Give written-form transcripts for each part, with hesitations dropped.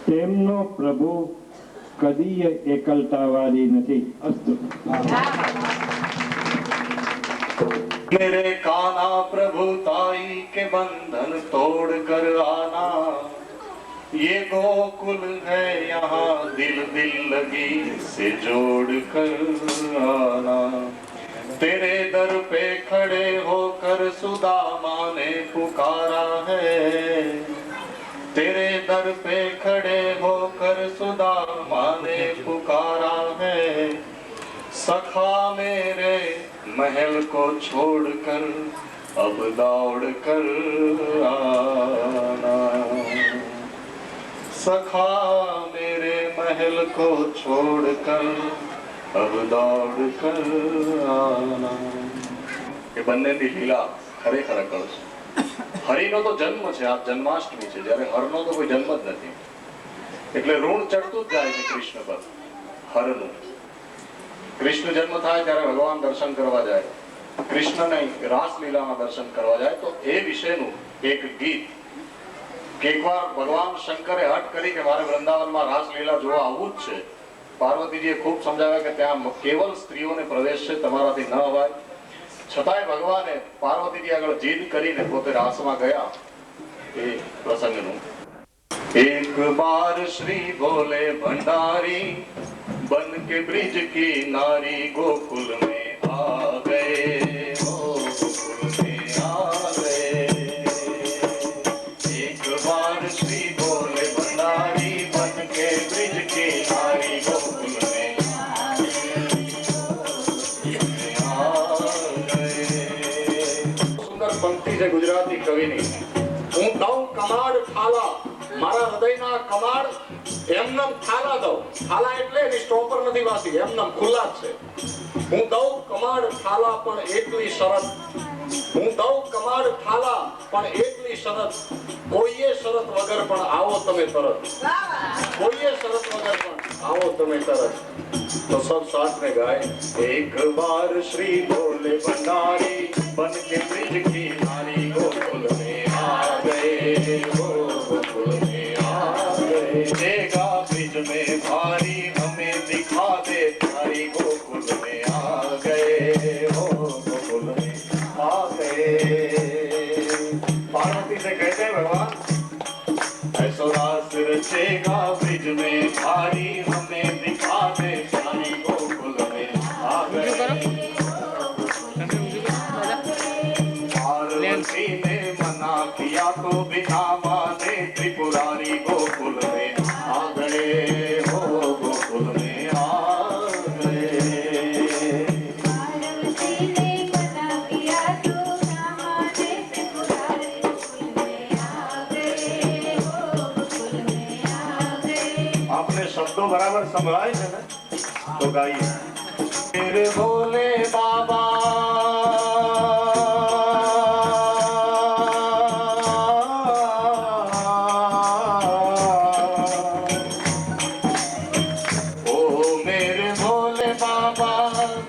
તેમનો પ્રભુ કદી એકલતાવાદી નથી. અસ્તુ. मेरे कान्हा प्रभुताई के बंधन तोड़ कर आना, ये गोकुल है यहाँ दिल दिल लगी से जोड़ कर आना, तेरे दर पे खड़े होकर सुदामा ने पुकारा है, तेरे दर पे खड़े होकर सुदामा ने पुकारा है, सखा मेरे महल को छोड़कर अब दौड़ कर आना, सखा मेरे महल को छोड़कर अब दौड़ कर आना. એ બંનેની લીલા ખરેખર અકળ છે. હરિનો તો જન્મ છે, આ જન્માષ્ટમી છે, જ્યારે હરનો તો કોઈ જન્મ જ નથી. એટલે ઋણ ચડતું જ જાય છે કૃષ્ણ પર હરનું. કૃષ્ણ જન્મ થાય ત્યારે ભગવાન દર્શન કરવા જાય, કૃષ્ણને રાસલીલામાં દર્શન કરવા જાય, તો એ વિશેનું એક ગીત કે એકવાર ભગવાન શંકરે હઠ કરી કે મારે વૃંદાવનમાં રાસલીલા જોવા આવવું જ છે. પાર્વતીજીએ ખૂબ સમજાવ્યા કે ત્યાં કેવલ સ્ત્રીઓને પ્રવેશ છે, તમારાથી ન અવાય. છતાંય ભગવાને પાર્વતીજી આગળ જીદ કરીને પોતે રાસમાં ગયા. એ પ્રસંગનું એક બાર શ્રી બોલે ભંડારી बन के ब्रिज की नारी गोकुल में आ गए, गोकुल में आ गए. एक बार श्री बोले भंडारी बन के ब्रिज की नारी गोकुल में आ गए. सुंदर पंक्ति છે ગુજરાતી કવિની. હું દઉં કમાડ થાલા, મારા હૃદયના કમાડ એમનેમ થાલા દઉં. થાલા એટલે એની સ્ટોપર નથી વાસી, એમનેમ ખુલ્લા જ છે. હું દઉં કમાડ થાલા પણ એટલી શરત, હું દઉં કમાડ થાલા પણ એટલી શરત, કોઈએ શરત વગર પણ આવો તમે તરત, કોઈએ શરત વગર પણ આવો તમે તરત. तो सब साथ में गाए. एक बार श्री बोले भंडारी बन के ब्रिज की नारी गोकुल में आ गए, गोकुल में आ गए. देगा ब्रिज में भारी हमें दिखा दे, नारी गोकुल में आ गए, गोकुल में आ गए. पार्वती से कहते भगवान ऐसो रास रचेगा ब्रिज में भारी हमें दिखा दे, नारी गोकुल में आ गए. पार्वती ने मना किया तो बिना माने त्रिपुरारी गोकुल में आ गए, हो गोकुल में आ गए. आपने शब्दों बराबर संभळाय છે ને તો ગાઈએ. तेरे भोले बाबा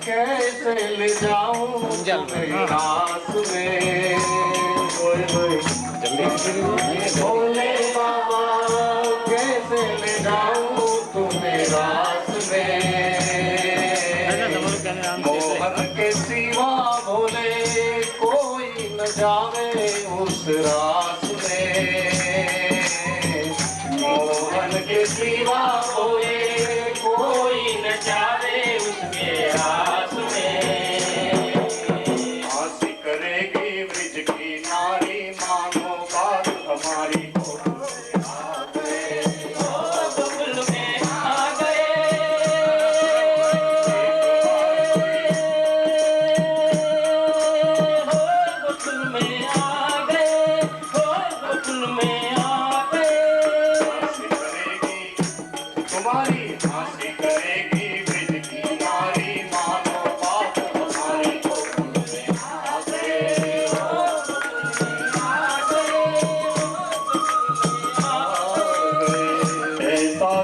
कैसे ले जाऊं तुम्हें रास में, भोले बाबा कैसे ले जाऊं तुम्हें रास में. मोहन के सिवा भोले कोई न जावे उस रास में, मोहन के सिवा भोले कोई न जावे उसके रास में. आसी करेगी ब्रिज की नारी मानो बात हमारी,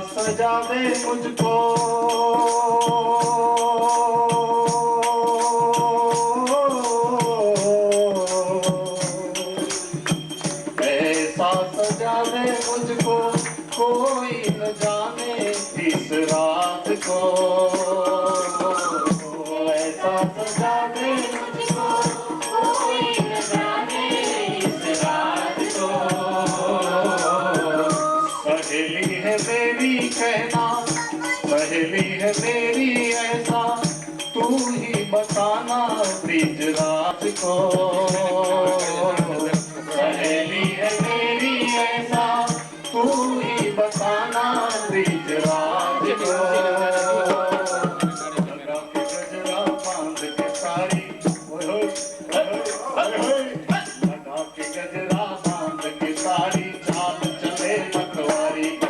सजा दे मुझको ऐसा सजा दे मुझको कोई न जाने इस रात को, ऐसा सजा दे मुझको कोई न जाने इस रात को। सहेली है मेरी कहना, सहेली है मेरी ऐसा, तू ही बताना ब्रिज रात को। सहेली है मेरी ऐसा, तू ही बताना ब्रिज रात को। लगा के गजरा बांध के साड़ी, लगा के गजरा बांध के साड़ी, चाल चले मतवारी को।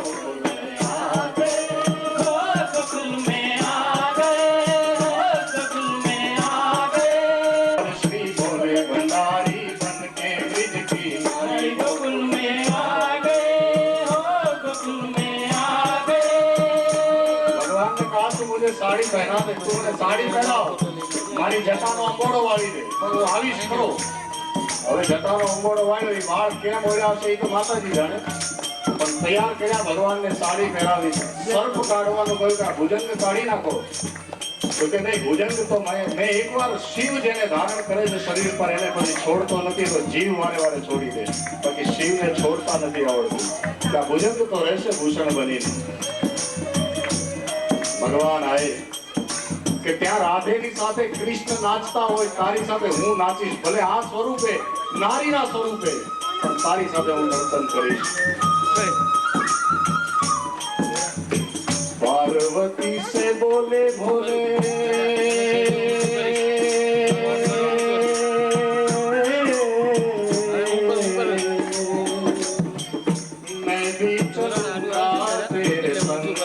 साड़ी पहना दे, तूने साड़ी पहनाओ, मारी जटानो अंगोड़ो वाली दे, पर वो आवीश करो। હવે જટાનો અંગોડો વાળ્યો એ વાળ કેમ ઓળ્યા છે એ તો માતાજી જાણે, પણ તૈયાર કર્યા ભગવાનને સાડી પહેરાવી, સર્પ કાઢવાનું કહ્યું કે આ ભુજંગ કાઢી નાખો, તો કે નહીં ભુજંગ તો મેં એકવાર શિવ જેને ધારણ કરે છે શરીર પર એને પછી છોડતો નથી, તો જીવ વારે વારે છોડી દે, બાકી શિવને છોડતા નથી આવડતું, કે આ ભુજંગ તો રહેશે ભૂષણ બનીને। ભગવાન આए કે ત્યાં રાધેની સાથે કૃષ્ણ નાચતા હોય, તારી સાથે હું નાચીશ, ભલે આ સ્વરૂપે નારીના સ્વરૂપે, પણ તારી સાથે હું નર્તન કરીશ। पार्वती से बोले भोले, मैं भी चलूंगा तेरे संग में।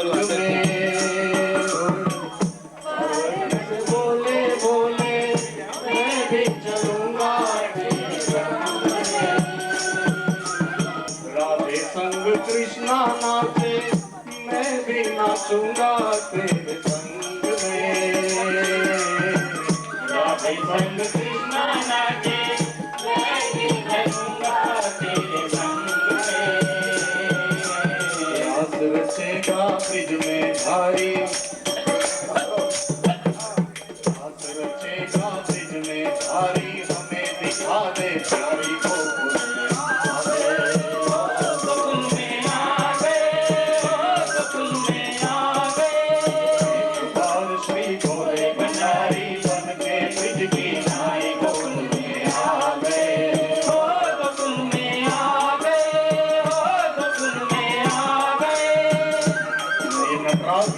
कृष्णा नाचे मैं भी नाचूंगा तेरे संग में। राधे संग कृष्णा नाचे मैं भी नाचूंगा तेरे संग में। रास रचेगा ब्रिज में भारी, रास रचेगा ब्रिज में भारी, हमें दिखा दे प्यारी को।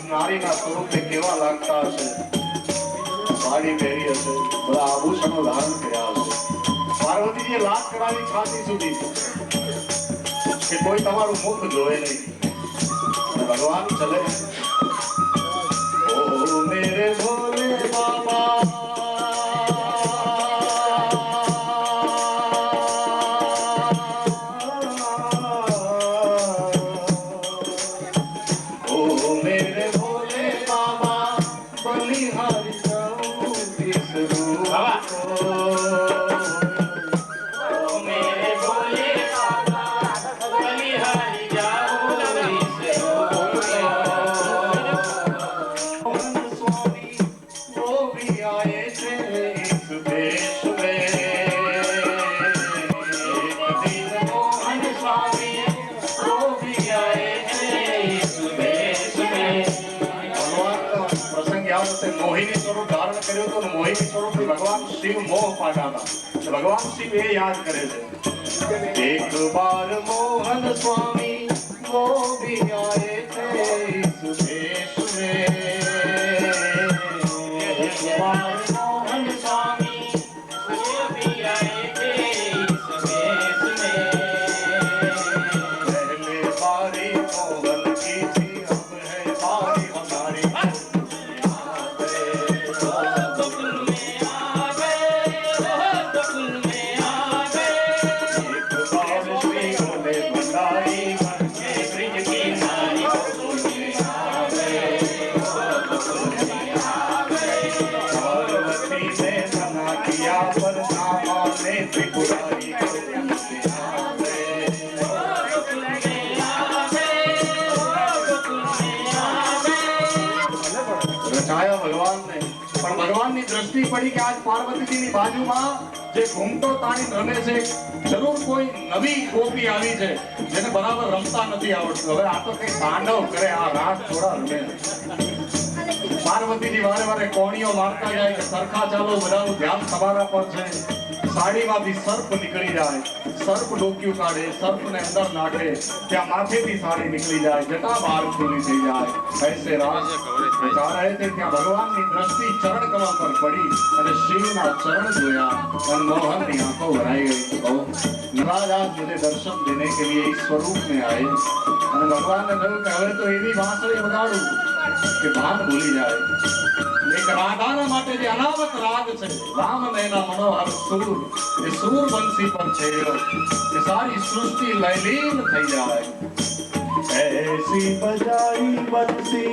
નારીના સ્વરૂપે કેવા લાગતા હશે, સાડી પહેરી હશે, બધા આભૂષણો ધારણ કર્યા હશે, પાર્વતીજીએ લાત કરાવી છાતી સુધી કે કોઈ તમારું મુખ જોવે નહીં, ભગવાન ચલે। ઓ મેરે ભોલે બાબા, मोहिनी स्वरूप धारण કર્યો તો મોહિની સ્વરૂપે ભગવાન શિવ મોહ પામ્યા હતા, ભગવાન શિવ એ યાદ કરે છે। એક બાર મોહન સ્વામી वो भी आए थे इस देश में। एक बार मोहन स्वामी वो भी आए थे इस देश में। पहले बारी मोहन की थी, अब है बारी हमारी। त्रिपुरारी ભગવાનને, પણ ભગવાનની દ્રષ્ટિ પડી કે આજ પાર્વતીજીની બાજુમાં જે ઘૂમતો તાણી રમે છે, જરૂર કોઈ નવી ગોપી આવી છે જેને બરાબર રમતા નથી આવડતું. હવે આ તો કઈ તાંડવ કરે, આ રાસ થોડા રમે. પાર્વતીજી વારે વારે કોણીઓ મારતા જાય કે સરખા ચાલો, બધાનું ધ્યાન તમારા પર છે. સાડીમાંથી સર્પ નીકળી જાય, સર્પ ડોક્યું કાઢે, સર્પને અંદર નાખે, ત્યાં માથેથી સાડી નીકળી જાય, જટા બહાર ખુલ્લી થઈ જાય. ऐसे रास गा रहे थे, ત્યાં ભગવાનની દ્રષ્ટિ ચરણ કમળ પર પડી અને શિવના ચરણ જોયા અને મોહનની આંખો ભરાઈ ગઈ. महाराज आज मुझे दर्शन देने के लिए इस स्वरूप में आए અને ભગવાનને કહ્યું કે હવે તો એવી વાંસળી વગાડું કે ભાન ભૂલી જાય. એક રાધાના માટે જે અનામત રાગ છે, રામ નૈના મનોહર સુર, એ સુર બંસી પર છેડ્યો કે સારી સૃષ્ટિ લયલીન થઈ જાય. ऐसी बजाई बंसी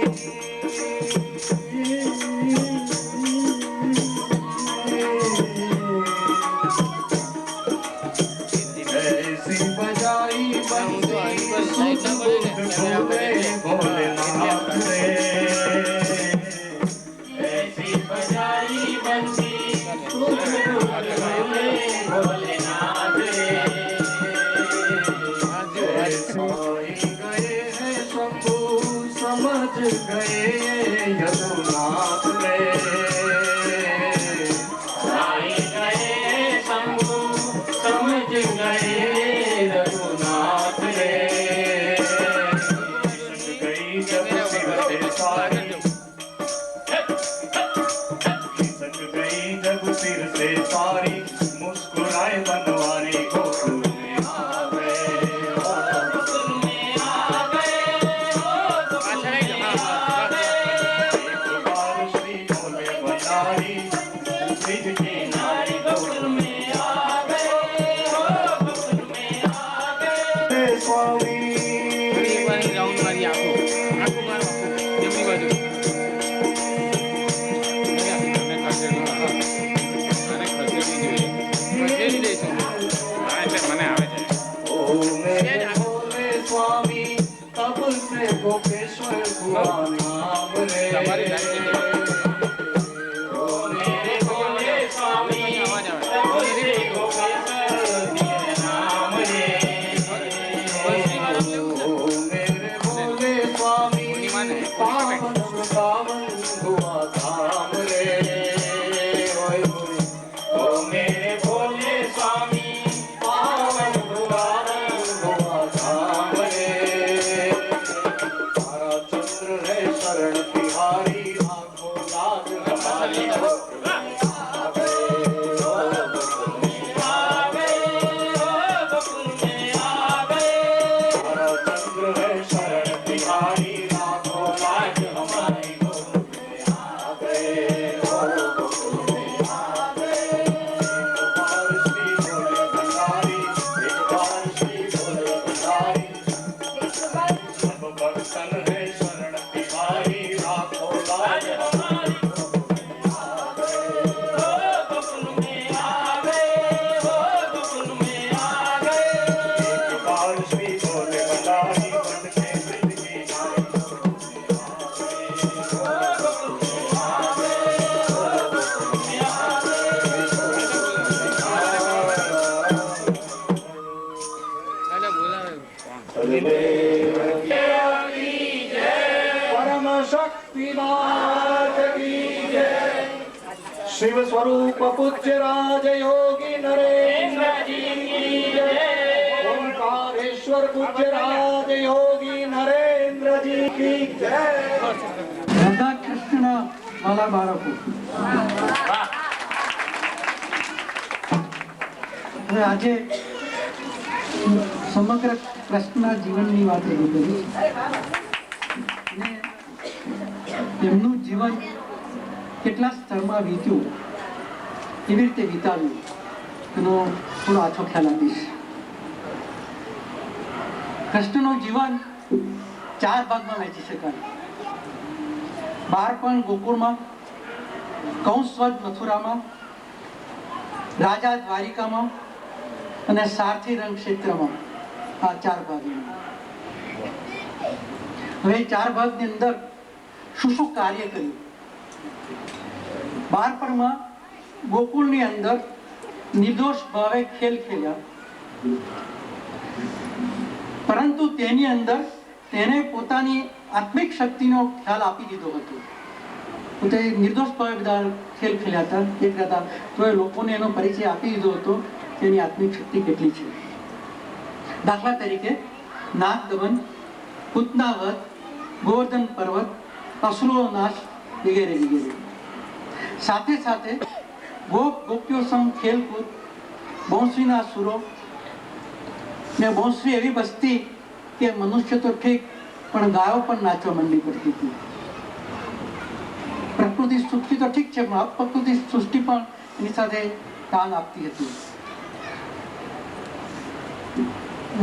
ऐसी बजाई बंसी भोले भोलेनाथ रे, ऐसी बजाई बंसी भोले भोलेनाथ रे, समझ गए यदुनाथ रे, आई गए शंभु समझ गए यदुनाथ रे, गई जब सिर से सारी, सज गई जब सिर से सारी, मुस्कुराए बनवारी गोकुल में आ गए. गोपेश्वर हुआ नाम रे, ओ मेरे भोले स्वामी तब से गोपेश्वर नाम रे, ओ मेरे भोले स्वामी पावन वृंदावन हुआ धाम रे, ओ मेरे भोले स्वामी पावन वृंदावन हुआ धाम रे, शरण तिहारी आंखों लाज हमारी चंद्र है शरण तिहारी आंखों लाज हमारी परम शक्तिनाथ की जय। शिव स्वरूप पूज्य राज योगी नरेंद्र जी की जय। ओंकारेश्वर पूज्य राज योगी नरेंद्र जी की जय। राधा कृष्ण वाला बाळको આજે સમગ્ર કૃષ્ણના જીવનની વાત રજૂ કરી અને તેમનું જીવન કેટલા સ્તરમાં વીત્યું કેવી રીતે વિતાવ્યું એનો થોડો આછો ખ્યાલ આપીશ. કૃષ્ણનું જીવન 4 ભાગમાં વહેંચી શકાય. બાળપણ ગોકુળમાં, કંસવદ મથુરામાં, રાજા દ્વારિકામાં અને સારથી રણ ક્ષેત્રમાં. આ 4 ભાગમાં હવે 4 ભાગની અંદર શું શું કાર્ય કર્યું બાળપણમાં ગોકુળની અંદર નિર્દોષ ભાવે ખેલ ખેલ્યા, પરંતુ તેની અંદર તેને પોતાની આત્મિક શક્તિનો ખ્યાલ આપી દીધો હતો. પોતે નિર્દોષ ભાવે બધા ખેલ ખેલ્યા હતા, ખેલતા હતા, તો એ લોકોને એનો પરિચય આપી દીધો હતો તેની આત્મિક શક્તિ કેટલી છે. દાખલા તરીકે નાગદમન, પૂતનાવધ, ગોવર્ધન પર્વત, અસુરોનો નાશ વગેરે વગેરે. સાથે સાથે ગોપ ગોપીઓ સંગ ખેલકૂદ, બંસરીના સુરો ને બંસરી એવી વસ્તી કે મનુષ્ય તો ઠીક પણ ગાયો પણ નાચવા માંડી પડતી હતી. પ્રકૃતિ સૃષ્ટિ તો ઠીક છે પણ અપ્રકૃતિ સૃષ્ટિ પણ એની સાથે કાન આપતી હતી.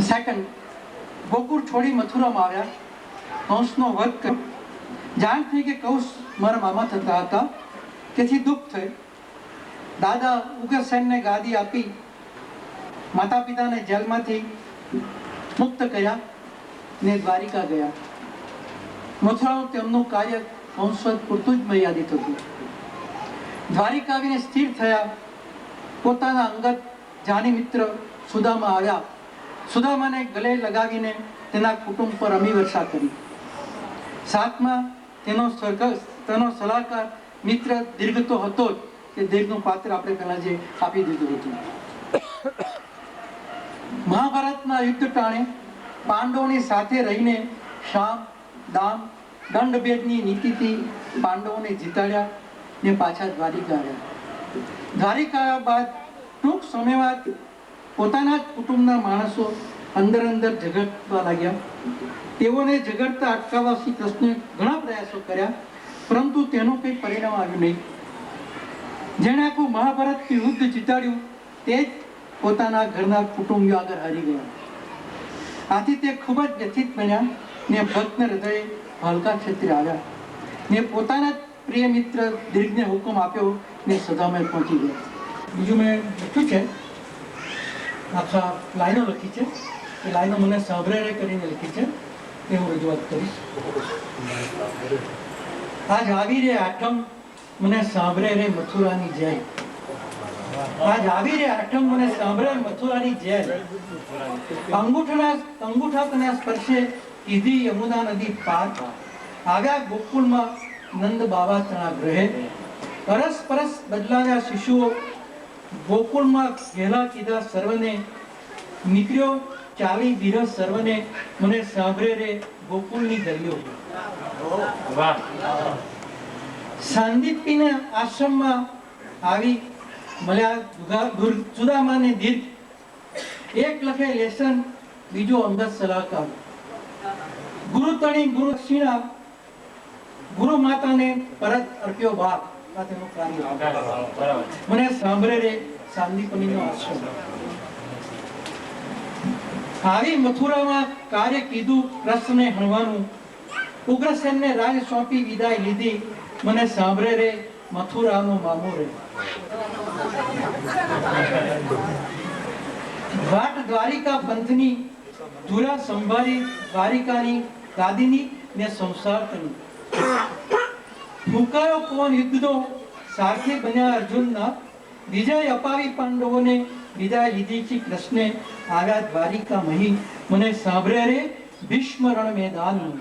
સેકન્ડ, ગોકુળ છોડી મથુરામાં આવ્યા, કંસનો વધ કર્યો. જાણ થઈ કે કંસ મારા મામા થતા હતા, તેથી દુઃખ થયું. દાદા ઉગ્રસેનને ગાદી આપી માતા પિતાને જેલમાંથી મુક્ત કર્યા ને દ્વારિકા ગયા. મથુરાનું તેમનું કાર્ય કંસવધ પૂરતું જ મર્યાદિત હતું. દ્વારિકા આવીને સ્થિર થયા. પોતાના અંગત જાની મિત્ર સુદામા આવ્યા. સુદામાને ગલે લગાવીને તેના કુટુંબ પર અમી વર્ષા કરી. સાથમાં તેનો સલાહકાર મિત્ર દીર્ઘ તો હતો જ, કે દીર્ઘનું પાત્ર આપણે પહેલા જે આપી દીધું હતું. મહાભારતના યુદ્ધ ટાણે પાંડવોની સાથે રહીને શામ, દામ, દંડભેદની નીતિથી પાંડવોને જીતાડ્યા ને પાછા દ્વારિકા આવ્યા. દ્વારિકા આવ્યા બાદ ટૂંક સમયમાં પોતાના જ કુટુંબના માણસો અંદર ઝઘડવા લાગ્યા. તેઓને ઝઘડતા અટકાવવા શ્રી કૃષ્ણે ઘણા પ્રયાસો કર્યા, પરંતુ તેનું કંઈ પરિણામ આવ્યું નહીં. જેણે આખું મહાભારતનું યુદ્ધ જીતાડ્યું તે જ પોતાના ઘરના કુટુંબીઓ આગળ હારી ગયા. આથી તે ખૂબ જ વ્યથિત બન્યા ને ભક્તને હૃદયે ભાલકા ક્ષેત્રે આવ્યા ને પોતાના પ્રિય મિત્ર દીર્ઘને હુકમ આપ્યો ને સદામય પહોંચી ગયા. બીજું મેં લખ્યું છે, આખા લાઈનો લખી છે. એ લાઈનો મને સાંભળે કરીને લખી છે, એ હું રજૂઆત કરીશ. આજ આવી રે આઠમ મને સાંભળે રે મથુરાની જય. આજ આવી રે આઠમ મને સાંભળે મથુરાની જય. અંગૂઠા તને સ્પર્શે કીધી યમુના નદી પાર. આવ્યા ગોકુળમાં નંદ બાવા તણા ગ્રહે. પરસ પરસ બદલાવ્યા શિશુઓ ગોકુળમાં ઘેલા કીધા સર્વને. નીકળ્યો ચાલી વિરહ સર્વને મને સાંભળે રે ગોકુળની દરિયો. સાંદીપીના આશ્રમમાં આવી મળ્યા સુદામાને દીર્ઘ. એક લખે લેસન, બીજો અંગત સલાહકાર. ગુરુ તણી ગુરુ દક્ષિણા, ગુરુ માતાને પરત અર્પ્યો ભાગ. આ તેનું કાર્ય. મને સાંભળે રે સાંદીપનીનો આશ્રમ. આવી મથુરામાં કાર્ય કીધું કૃષ્ણને હણવાનું. ઉગ્રસેનને રાજ સોંપી વિદાય લીધી. મને સાંભળે રે મથુરાનો મામો રે. વાટ દ્વારિકા પંથની ધુરા સંભાળી દ્વારિકાની ગાદીની ને સંસારની. મુકાયો પવન યુદ્ધનો સારથી બન્યા અર્જુનના. વિજય અપાવી પાંડવોને વિદાય લીધી છે કૃષ્ણે. આવ્યા દ્વારિકા મહી મને સાંભળે રે ભીષ્મ રણ મેદાનનું.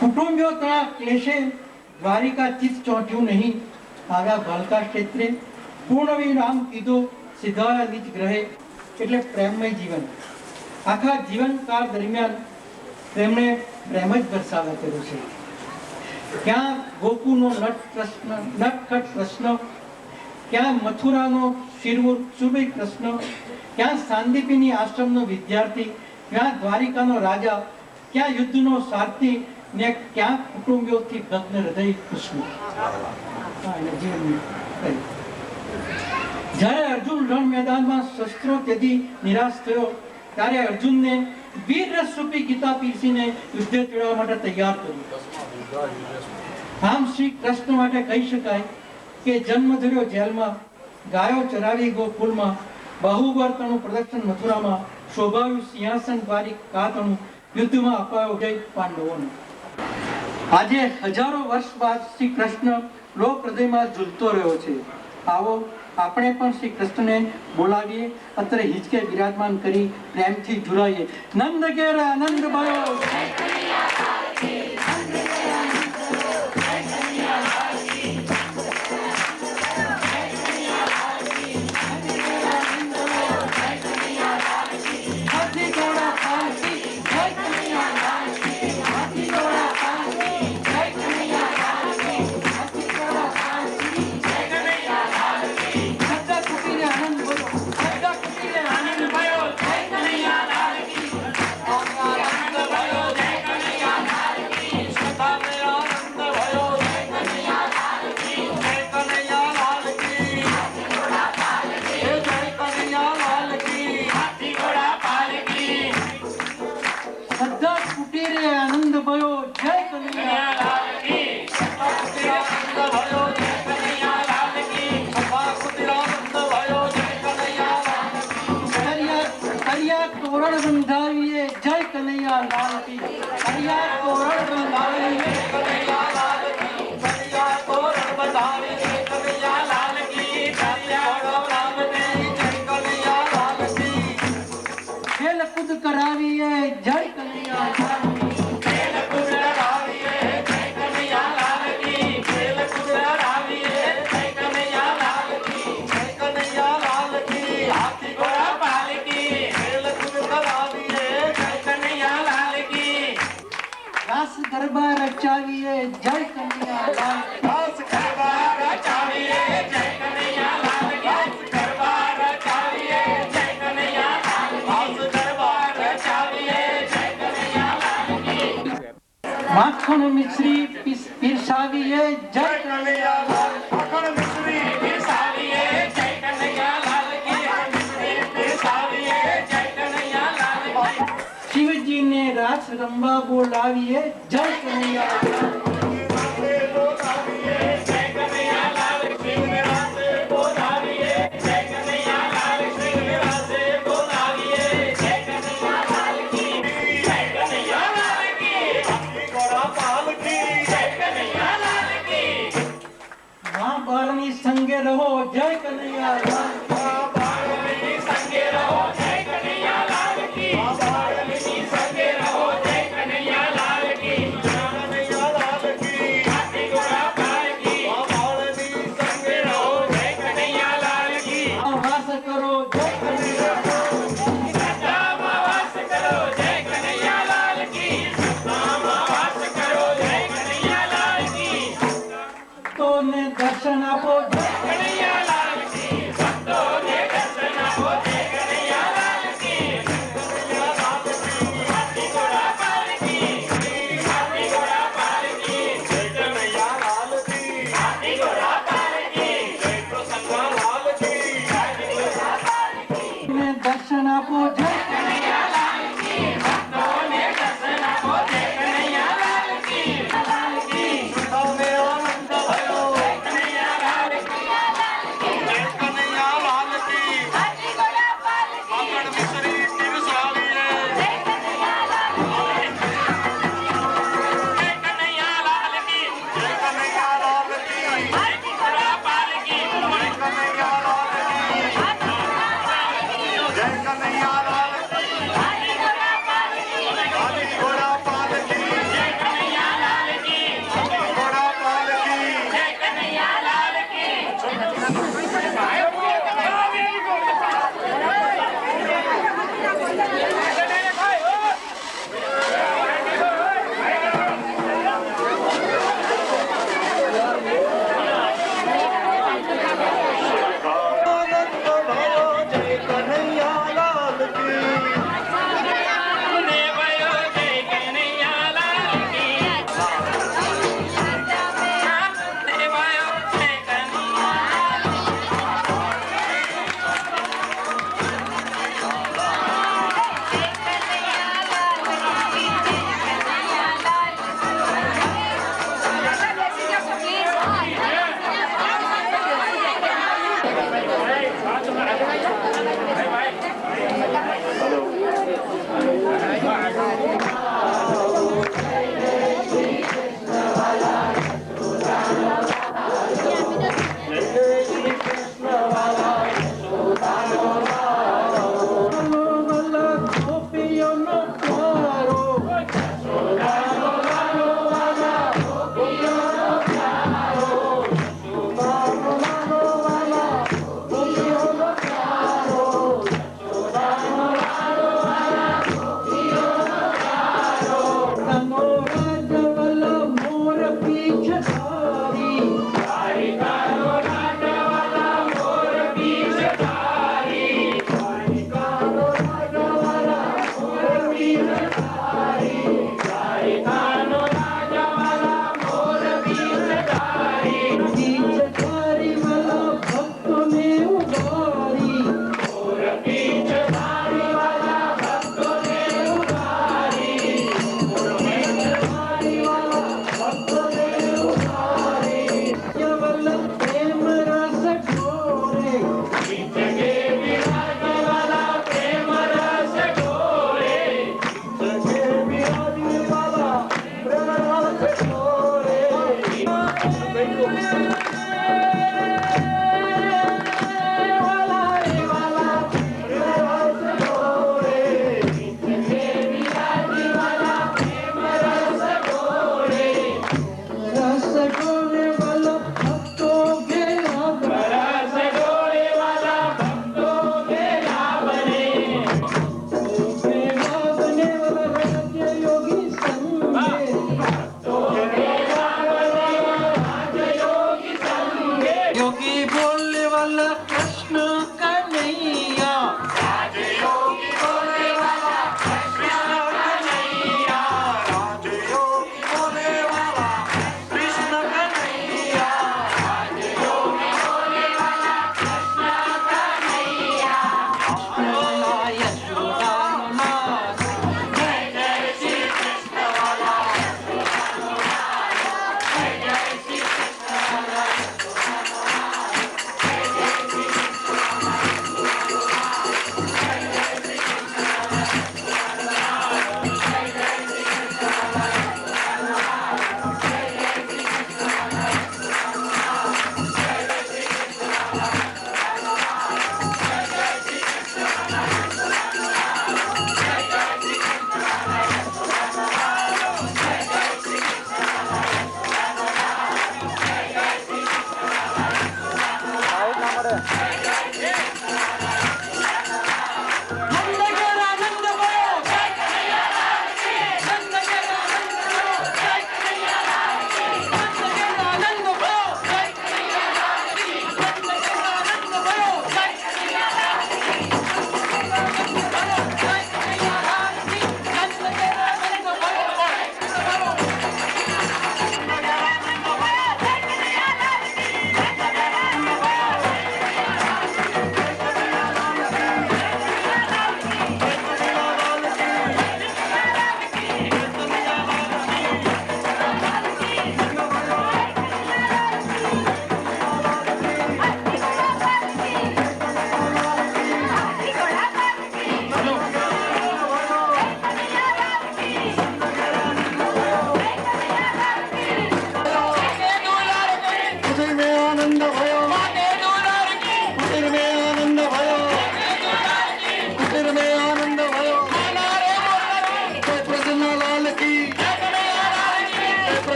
કુટુંબીઓ તણા ક્લેશે દ્વારિકા ચિત્ત ચોંટ્યું નહીં. આવ્યા ભાલકા ક્ષેત્રે પૂર્ણ વિરામ કીધો સિધાયા નિજ ગ્રહે. એટલે પ્રેમમય જીવન. આખા જીવનકાળ દરમિયાન તેમણે પ્રેમ જ દર્શાવ્યા કર્યો છે. ક્યાં ગોકુળનો નટખટ પ્રશ્ન, ક્યાં મથુરાનો સુરવીર કૃષ્ણ, ક્યાં સાંદીપીની આશ્રમનો વિદ્યાર્થી, ક્યાં દ્વારિકાનો રાજા, ક્યાં યુદ્ધનો સારથી ને ક્યાં કુટુંબીઓથી ભગ્ન હૃદય કૃષ્ણ. જ્યારે અર્જુન રણ મેદાનમાં શસ્ત્રો ત્યજી નિરાશ થયો ત્યારે અર્જુનને વીર રસ રૂપી ગીતા પીરસીને યુદ્ધે ચડવા માટે તૈયાર કર્યું. આમ શ્રી કૃષ્ણ માટે કહી શકાય કે જન્મ ધર્યો જેલમાં, ગાયો ચરાવી ગોકુળમાં, બાહુબળ તણું પ્રદર્શન મથુરામાં, શોભાવ્યું સિંહાસન દ્વારિકા તણું, યુદ્ધમાં અપાયો જય પાંડવોને. આજે હજારો વર્ષ બાદ શ્રી કૃષ્ણ લોક હૃદયમાં ઝૂલતો રહ્યો છે. આવો આપણે પણ શ્રી કૃષ્ણને બોલાવીએ, અત્રે હિંચકે બિરાજમાન કરી પ્રેમથી ઝુલાવીએ. નંદ ઘેર આનંદ ભયો. તોરણ બંધાવીએ જય કનૈયા લાલ કી. કરિયા તોરણ બંધાવીએ કનૈયા લાલ કી. કરિયા તોરણ બંધાવીએ કનૈયા લાલ કી. કરિયા તોરણ બંધાવીએ જય કનૈયા લાલ કી. ખેલ કૂદ કરાવીએ જય કનૈયા લાલ કી. ખેલ કૂદ કરાવીએ જય કનૈયા લાલ કી. ખેલ કૂદ કરાવીએ જય કનૈયા લાલ કી. જય કનૈયા લાલ કી. હાથી ઘોડા પાલકી. રાસ ગરબા રચાવીએ જય કનૈયા લાલ. રાસ ગરબા રચાવીએ જય કનૈયા લાલ. રાસ ગરબા રચાવીએ જય કનૈયા લાલ. રાસ ગરબા રચાવીએ જય કનૈયા લાલ. માખણ મિશ્રી પીરસાવીએ જય કનૈયા લાલ. માખણ મિશ્રી પીરસાવીએ જય કનૈયા લાલ કી. મિશ્રી પીરસાવીએ જય કનૈયા લાલ. શિવજીને રાસ રમવા બોલાવીએ જય કનૈયા લાલ. જય કનૈયા લાલ. શિવને રાસે બોલાવીએ જય કનૈયા લાલ. શિવને રાસે બોલાવીએ જય કનૈયા લાલ કી. જય કનૈયા લાલ કી. હાથી ઘોડા પાલકી. જય કનૈયા લાલ કી. માં બાળની સંગે રહો જય કનૈયા લાલ. માં બાળની સંગે રહો જય કનૈયા લાલ કી. માં બાળની સંગે રહો જય કનૈયા લાલ કી. કનૈયા લાલ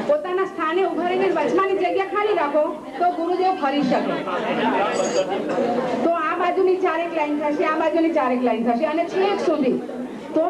પોતાના સ્થાને ઉભા રહીને વચમાની જગ્યા ખાલી રાખો તો ગુરુદેવ ફરી શકે. તો આ બાજુની ચારેક લાઈન થશે, આ બાજુની ચારેક લાઈન થશે અને છેક સુધી તો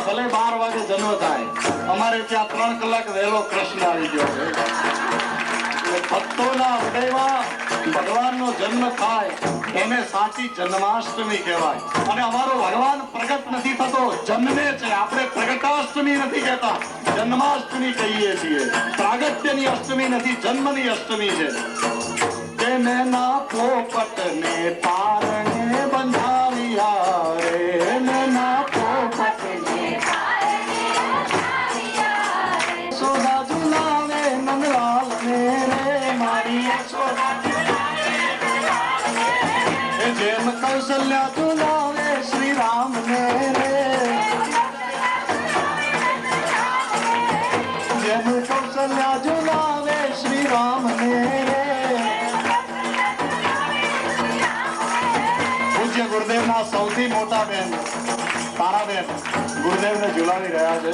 ભલે 12 વાગે જન્મ થાય, અમારે ત્યાં 3 કલાક વહેલો કૃષ્ણ આવી ગયો છે. ભક્તોના હૃદયમાં ભગવાનનો જન્મ થાય એને સાચી જન્માષ્ટમી કહેવાય. અને અમારો ભગવાન પ્રગટ નથી થતો, જન્મે છે. આપણે પ્રગટાષ્ટમી નથી કહેતા, જન્માષ્ટમી કહીએ છીએ. પ્રાગટ્યની અષ્ટમી નથી, જન્મની અષ્ટમી છે. તેને ના પોપટને પારણે બંધાવ્યા રે, ના પોપટને સોદા ઝુલાવે નંદલાલ ને રે, મારી સોદા જેમ કૌશલ્યા ઝુલાવે શ્રી રામ ને રે, જેમ કૌશલ્યા ઝુલાવે શ્રી રામ ને રે. પૂજ્ય ગુરુદેવના સૌથી મોટા બેન તારાબેન ગુરુદેવને ઝુલાવી રહ્યા છે.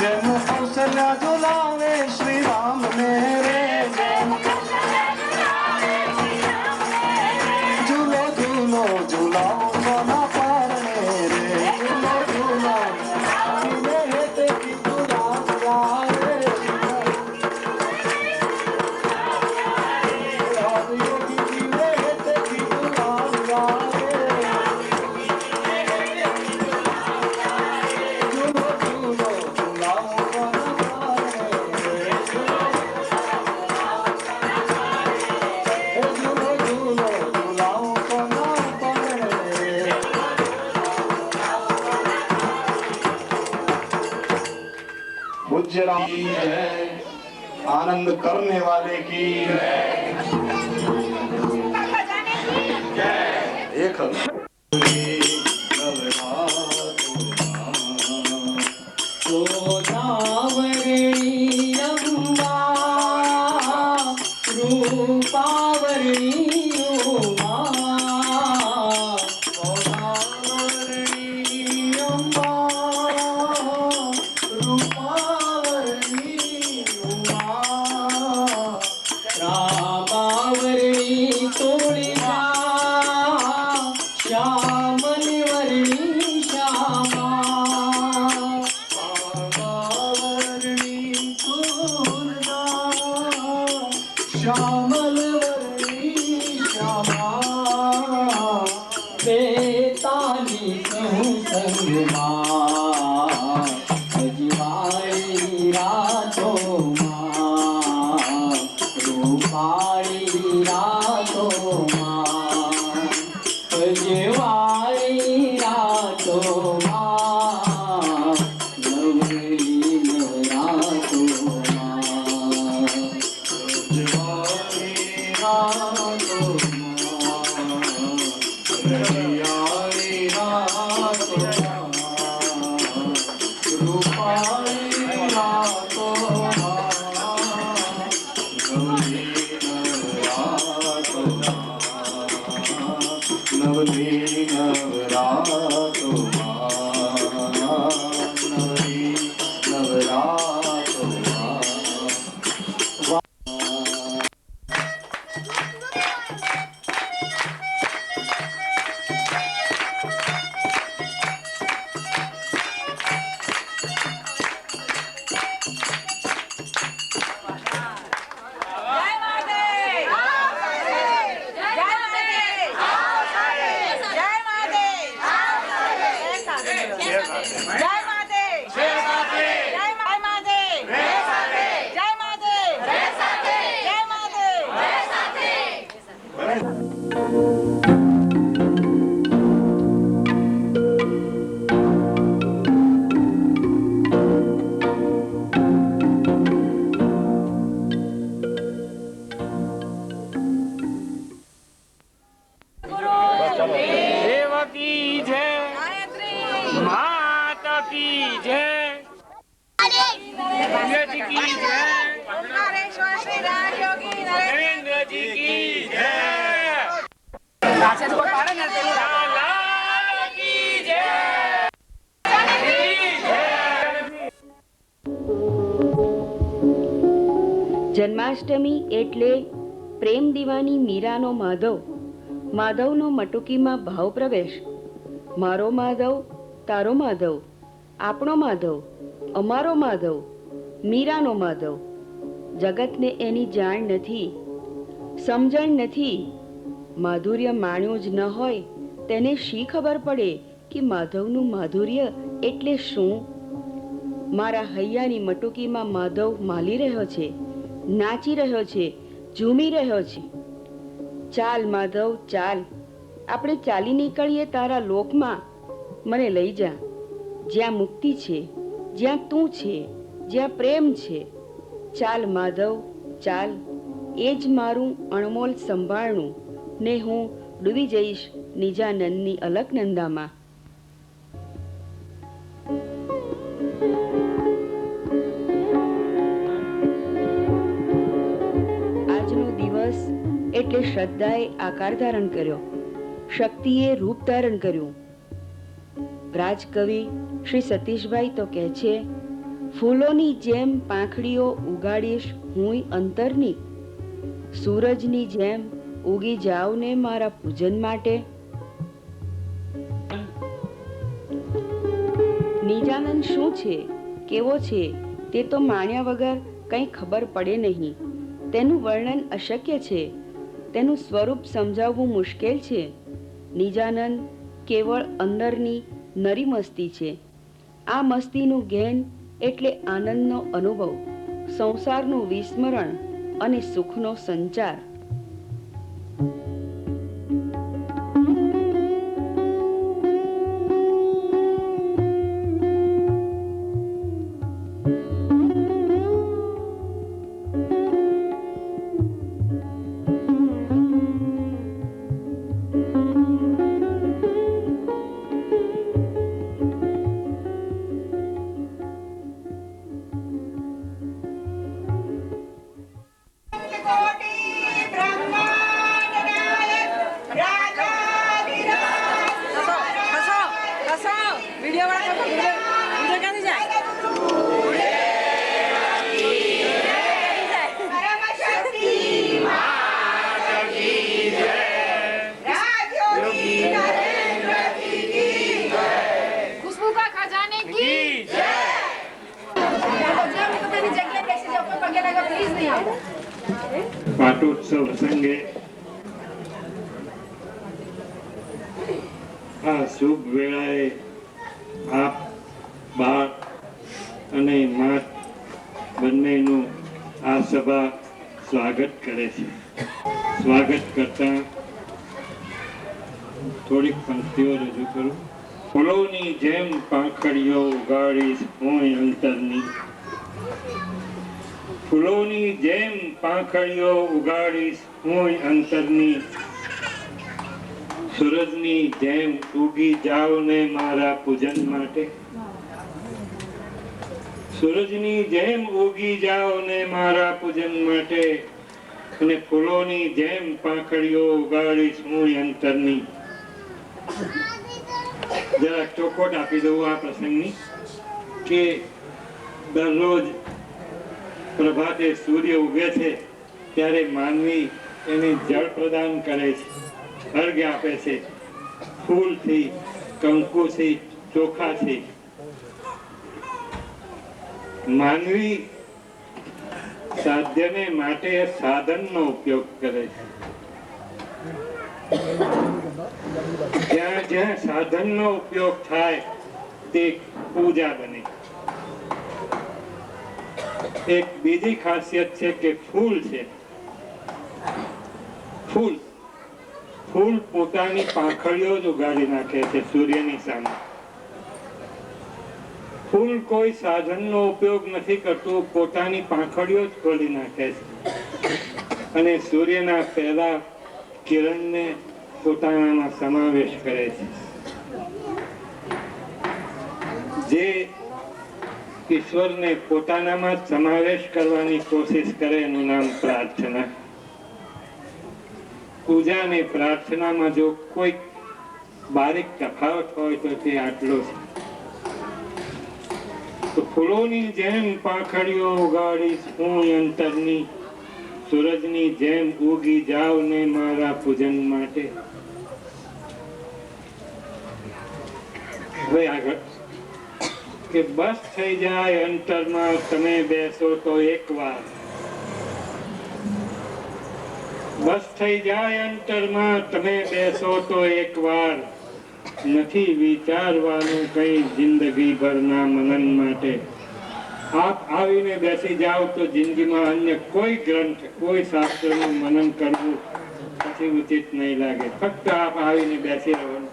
જેમ કૌશલ્યા ઝુલાવે શ્રી રામ ને રે, ઝૂલો ઝૂલો ઝુલાવો સોના પારણે રે, ઝૂલો ઝૂલો ઝૂલે હેતે કી ઝુલાવ્યા રે. યોગી જીવે હેતે કી ઝુલાવ્યા રે, ઝૂલો ઝૂલો ઝુલાવો સોના પારણે રે, ઝૂલો ઝૂલો ઝુલાવો સોના પારણે રે. पूज्य राम की जय, आनंद करने वाले की एक गोदावरी अम्बा रूपावरी उमा, गोदावरी अम्बा रूपावरी उमा, रामावरी तुलसा श्यामलवरी श्यामा, रामावरी तुलसा श्यामलवरी श्यामा, बेताली संगमा अजवाई रातों माँ, रूपाली रातों माँ, अजवाई रातों माँ, नवलीन रातों माँ, अजवाई रातों माँ, रहियाई रातों माँ, रूपाली रातों माँ, नवलीन रातों माँ, नवलीन रातों माँ, नवलीन रातों माँ. देवकी जय, माता की जय, नरेंद्र जी की जय, नरेंद्र जी की जय, लाला की जय, જન્માષ્ટમી એટલે પ્રેમ દીવાની મીરાનો માધવ, માધવનો મટુકીમાં ભાવ પ્રવેશ. મારો માધવ, તારો માધવ, આપણો માધવ, અમારો માધવ, મીરાનો માધવ. જગતને એની જાણ નથી, સમજણ નથી. માધુર્ય માણ્યું જ ન હોય તેને શી ખબર પડે કે માધવનું માધુર્ય એટલે શું? મારા હૈયાની મટુકીમાં માધવ માલી રહ્યો છે, નાચી રહ્યો છે, ઝૂમી રહ્યો છે. ચાલ માધવ ચાલ, આપણે ચાલી નીકળીએ તારા લોકમાં. મને લઈ જા જ્યાં મુક્તિ છે, જ્યાં તું છે, જ્યાં પ્રેમ છે. ચાલ માધવ ચાલ, એ જ મારું અણમોલ સંભાળનું, ને હું ડૂબી જઈશ નિજાનંદની અલકનંદામાં. આજનો દિવસ એટલે શ્રદ્ધાએ આકાર ધારણ કર્યો, શક્તિએ રૂપ ધારણ કર્યું. રાજકવિ શ્રી સતીશભાઈ તો કહે છે, ફૂલોની જેમ પાંખડીઓ ઉગાડીશ હુંય અંતરની, સૂરજની જેમ ઉગી જાવ ને મારા પૂજન માટે. નિજાનંદ શું છે, કેવો છે, તે તો માણ્યા વગર કંઈ ખબર પડે નહીં. તેનું વર્ણન અશક્ય છે, તેનું સ્વરૂપ સમજાવવું મુશ્કેલ છે. નિજાનંદ કેવળ અંદરની નરી મસ્તી છે. આ મસ્તીનું જ્ઞાન એટલે આનંદનો અનુભવ, સંસારનું વિસ્મરણ અને સુખનો સંચાર. પાટોત્સવ પ્રસંગે આ શુભ વેળાએ આપ, બાપ અને માત બંનેનું આ સભા સ્વાગત કરે છે. સ્વાગત કરતા થોડીક પંક્તિઓ રજૂ કરું. ફૂલોની જેમ પાંખડીઓ ઉગાડીશ હું અંતરની, ફૂલોની જેમ પાંખડીઓ ઉગાડીશ હું અંતરની, સૂરજની જેમ ઉગી જાવ ને મારા પૂજન માટે. સૂરજની જેમ ઉગી જાવ ને મારા પૂજન માટે, અને ફૂલોની જેમ પાંખડીઓ ઉગાડીશ હું અંતરની. જરા ચોખવટ આપી દઉં આ પ્રસંગની કે દરરોજ પ્રભાતે સૂર્ય ઉગે છે ત્યારે માનવી એને જળ પ્રદાન કરે છે, અર્ઘ્ય આપે છે, ફૂલથી, કંકુથી, ચોખાથી. માનવી સાધ્યને માટે સાધનનો ઉપયોગ કરે છે. જ્યાં જ્યાં સાધનનો ઉપયોગ થાય તે પૂજા બને. એક બીજી ખાસિયત છે કે ફૂલ છે. ફૂલ પોતાની પાંખડીઓ જ ઉગાડી નાખે છે સૂર્યની સામે. ફૂલ કોઈ સાધનનો ઉપયોગ નથી કરતું, પોતાની પાંખડીઓ જ ખોલી નાખે છે અને સૂર્યના પહેલા કિરણને પોતાનામાં સમાવેશ કરે છે. જે ઈશ્વરને પોતાનામાં સમાવેશ કરવાની કોશિશ કરે એનું નામ પ્રાર્થના. પૂજા અને પ્રાર્થનામાં જો કોઈ બારીક તફાવત હોય તો તે આટલો છે. તો ફૂલોની જેમ પાંખડીઓ ઉગાડીશ હું અંતરની, સૂરજની જેમ ઉગી જાવ ને મારા પૂજન માટે. હવે આગળ કે બસ થઈ જાય અંતરમાં તમે બેસો તો એકવાર, બસ થઈ જાય અંતરમાં તમે બેસો તો એકવાર, નથી વિચારવાનું કઈ જિંદગી ભરના મનન માટે. આપ આવીને બેસી જાઓ તો જિંદગીમાં અન્ય કોઈ ગ્રંથ, કોઈ શાસ્ત્રનું મનન કરવું પછી ઉચિત નહીં લાગે. ફક્ત આપ આવીને બેસી રહેવાનું.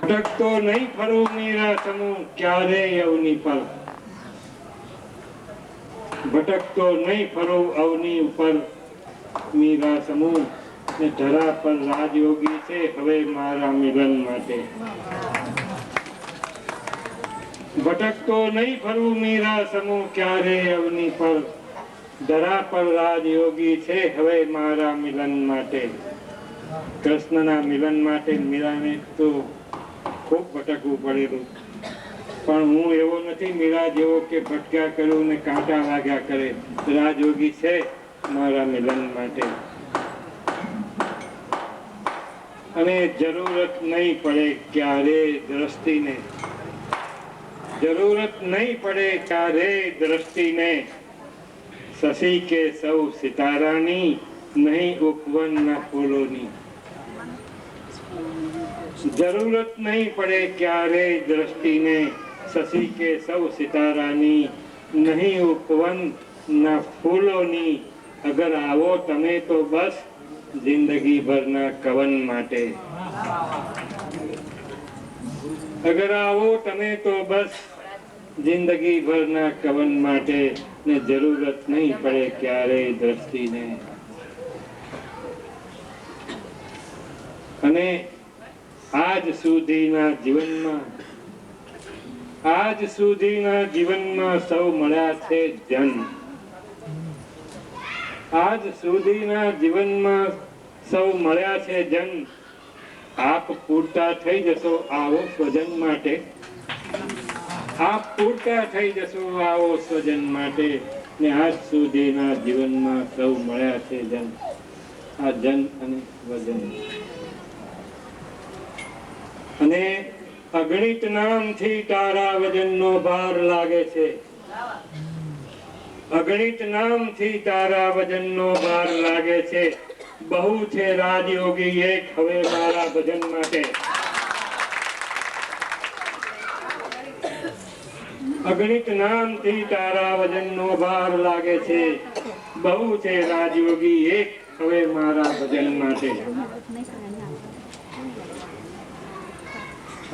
ભટકતો નહીં ફરું મીરા સમૂહ ક્યારે અવની પર, ભટકતો નહીં ફરું અવની ઉપર મીરા સમૂહ ને ધરા પર રાજયોગી છે હવે મારા મિલન માટે. ભટકતો નહીં ફરવું મીરા સમૂહ ક્યારે અવની પર, ધરા પર રાજયોગી છે હવે મારા મિલન માટે. કૃષ્ણના મિલન માટે મીરાને તો ખૂબ ભટકવું પડેલું, પણ હું એવો નથી મીરા જેવો કે ભટક્યા કરું ને કાંટા વાગ્યા કરે. રાજયોગી છે મારા મિલન માટે. અને જરૂરત નહીં પડે ક્યારે દ્રષ્ટિને, જરૂરત નહીં પડે ક્યારે દ્રષ્ટિને, શશી કે સૌ સિતારાની નહીં ઉપવનના ફૂલોની. જરૂરત નહીં પડે ક્યારે દ્રષ્ટિને, શશી કે સૌ સિતારાની નહીં ઉપવનના ફૂલોની. અગર આવો તમે તો બસ જિંદગી ભરના કવન માટે. અગર આવો તમે તો બસ જિંદગી ભરના કવન માટે, ને જરૂરત નહીં પડે ક્યારેય દ્રષ્ટિને. અને આજ સુધીના જીવનમાં સૌ મળ્યા છે જન. આજ સુધીના જીવનમાં સૌ મળ્યા છે જન. આપ પૂરતા થઈ જશો આવો સ્વજન માટે. આપ પૂરતા થઈ જશો આવો સ્વજન માટે. ને આજ સુધીના જીવનમાં સૌ મળ્યા છે જન. આ જન અને વજન. અને અગણિત નામથી તારા વજનનો ભાર લાગે છે. અગણિત નામથી તારા વજનનો ભાર લાગે છે. બહુ છે રાજયોગી એક હવે મારા ભજન માટે. અગણિત નામથી તારા વજનનો ભાર લાગે છે. બહુ છે રાજયોગી એક હવે મારા ભજન માટે.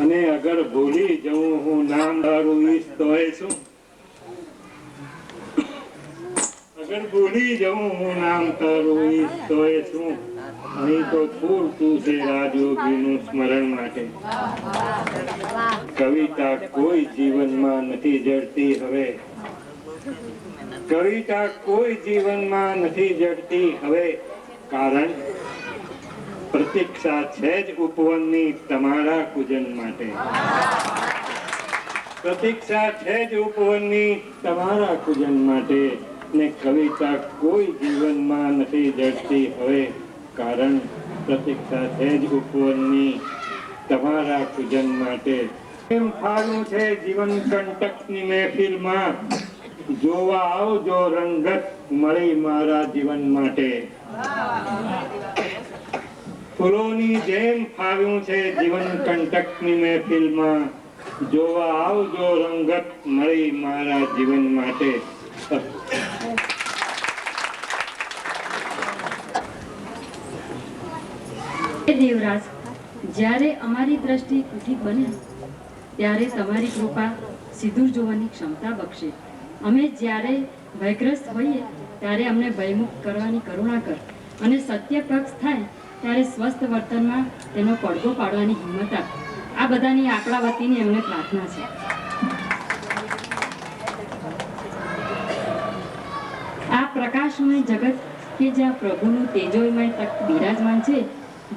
અને અગર ભૂલી જઉં હું નામ તારું ઈશ તોય શું, અગર ભૂલી જઉં હું નામ તારું ઈશ તોય શું, અહીં તો પૂરતું છે રાજયોગીનું સ્મરણ માટે. કવિતા કોઈ જીવનમાં નથી જડતી હવે, કવિતા કોઈ જીવનમાં નથી જડતી હવે. કારણ પ્રતીક્ષા છે જ ઉપવનની તમારા પૂજન માટે. પ્રતીક્ષા છે જ ઉપવનની તમારા પૂજન માટે. ને કવિતા કોઈ જીવનમાં નથી જડતી હવે. કારણ પ્રતીક્ષા છે જ ઉપવનની તમારા પૂજન માટે. એમ ફાળું છે જીવન કંટકની મહેફિલમાં, જોવા આવજો રંગત મળી મારા જીવન માટે. ફૂલોની જેમ ફાવ્યું છે જીવન કંટકની મહેફિલમાં, જોવા આવજો રંગત મળી મારા જીવન માટે. દેવરાજ, જ્યારે અમારી દ્રષ્ટિ કુઠિત બને ત્યારે તમારી કૃપા સીધું જોવાની ક્ષમતા બક્ષે. અમે જ્યારે ભયગ્રસ્ત હોઈએ ત્યારે અમને ભયમુક્ત કરવાની કરુણા કર, અને સત્ય પક્ષ થાય ત્યારે સ્વસ્થ વર્તનમાં તેનો પડઘો પાડવાની હિંમત આપ. આ બધાની આપણા વતીની એમને પ્રાર્થના છે. આ પ્રકાશમય જગત કે જ્યાં પ્રભુનું તેજોમય તખ્ત બિરાજમાન છે,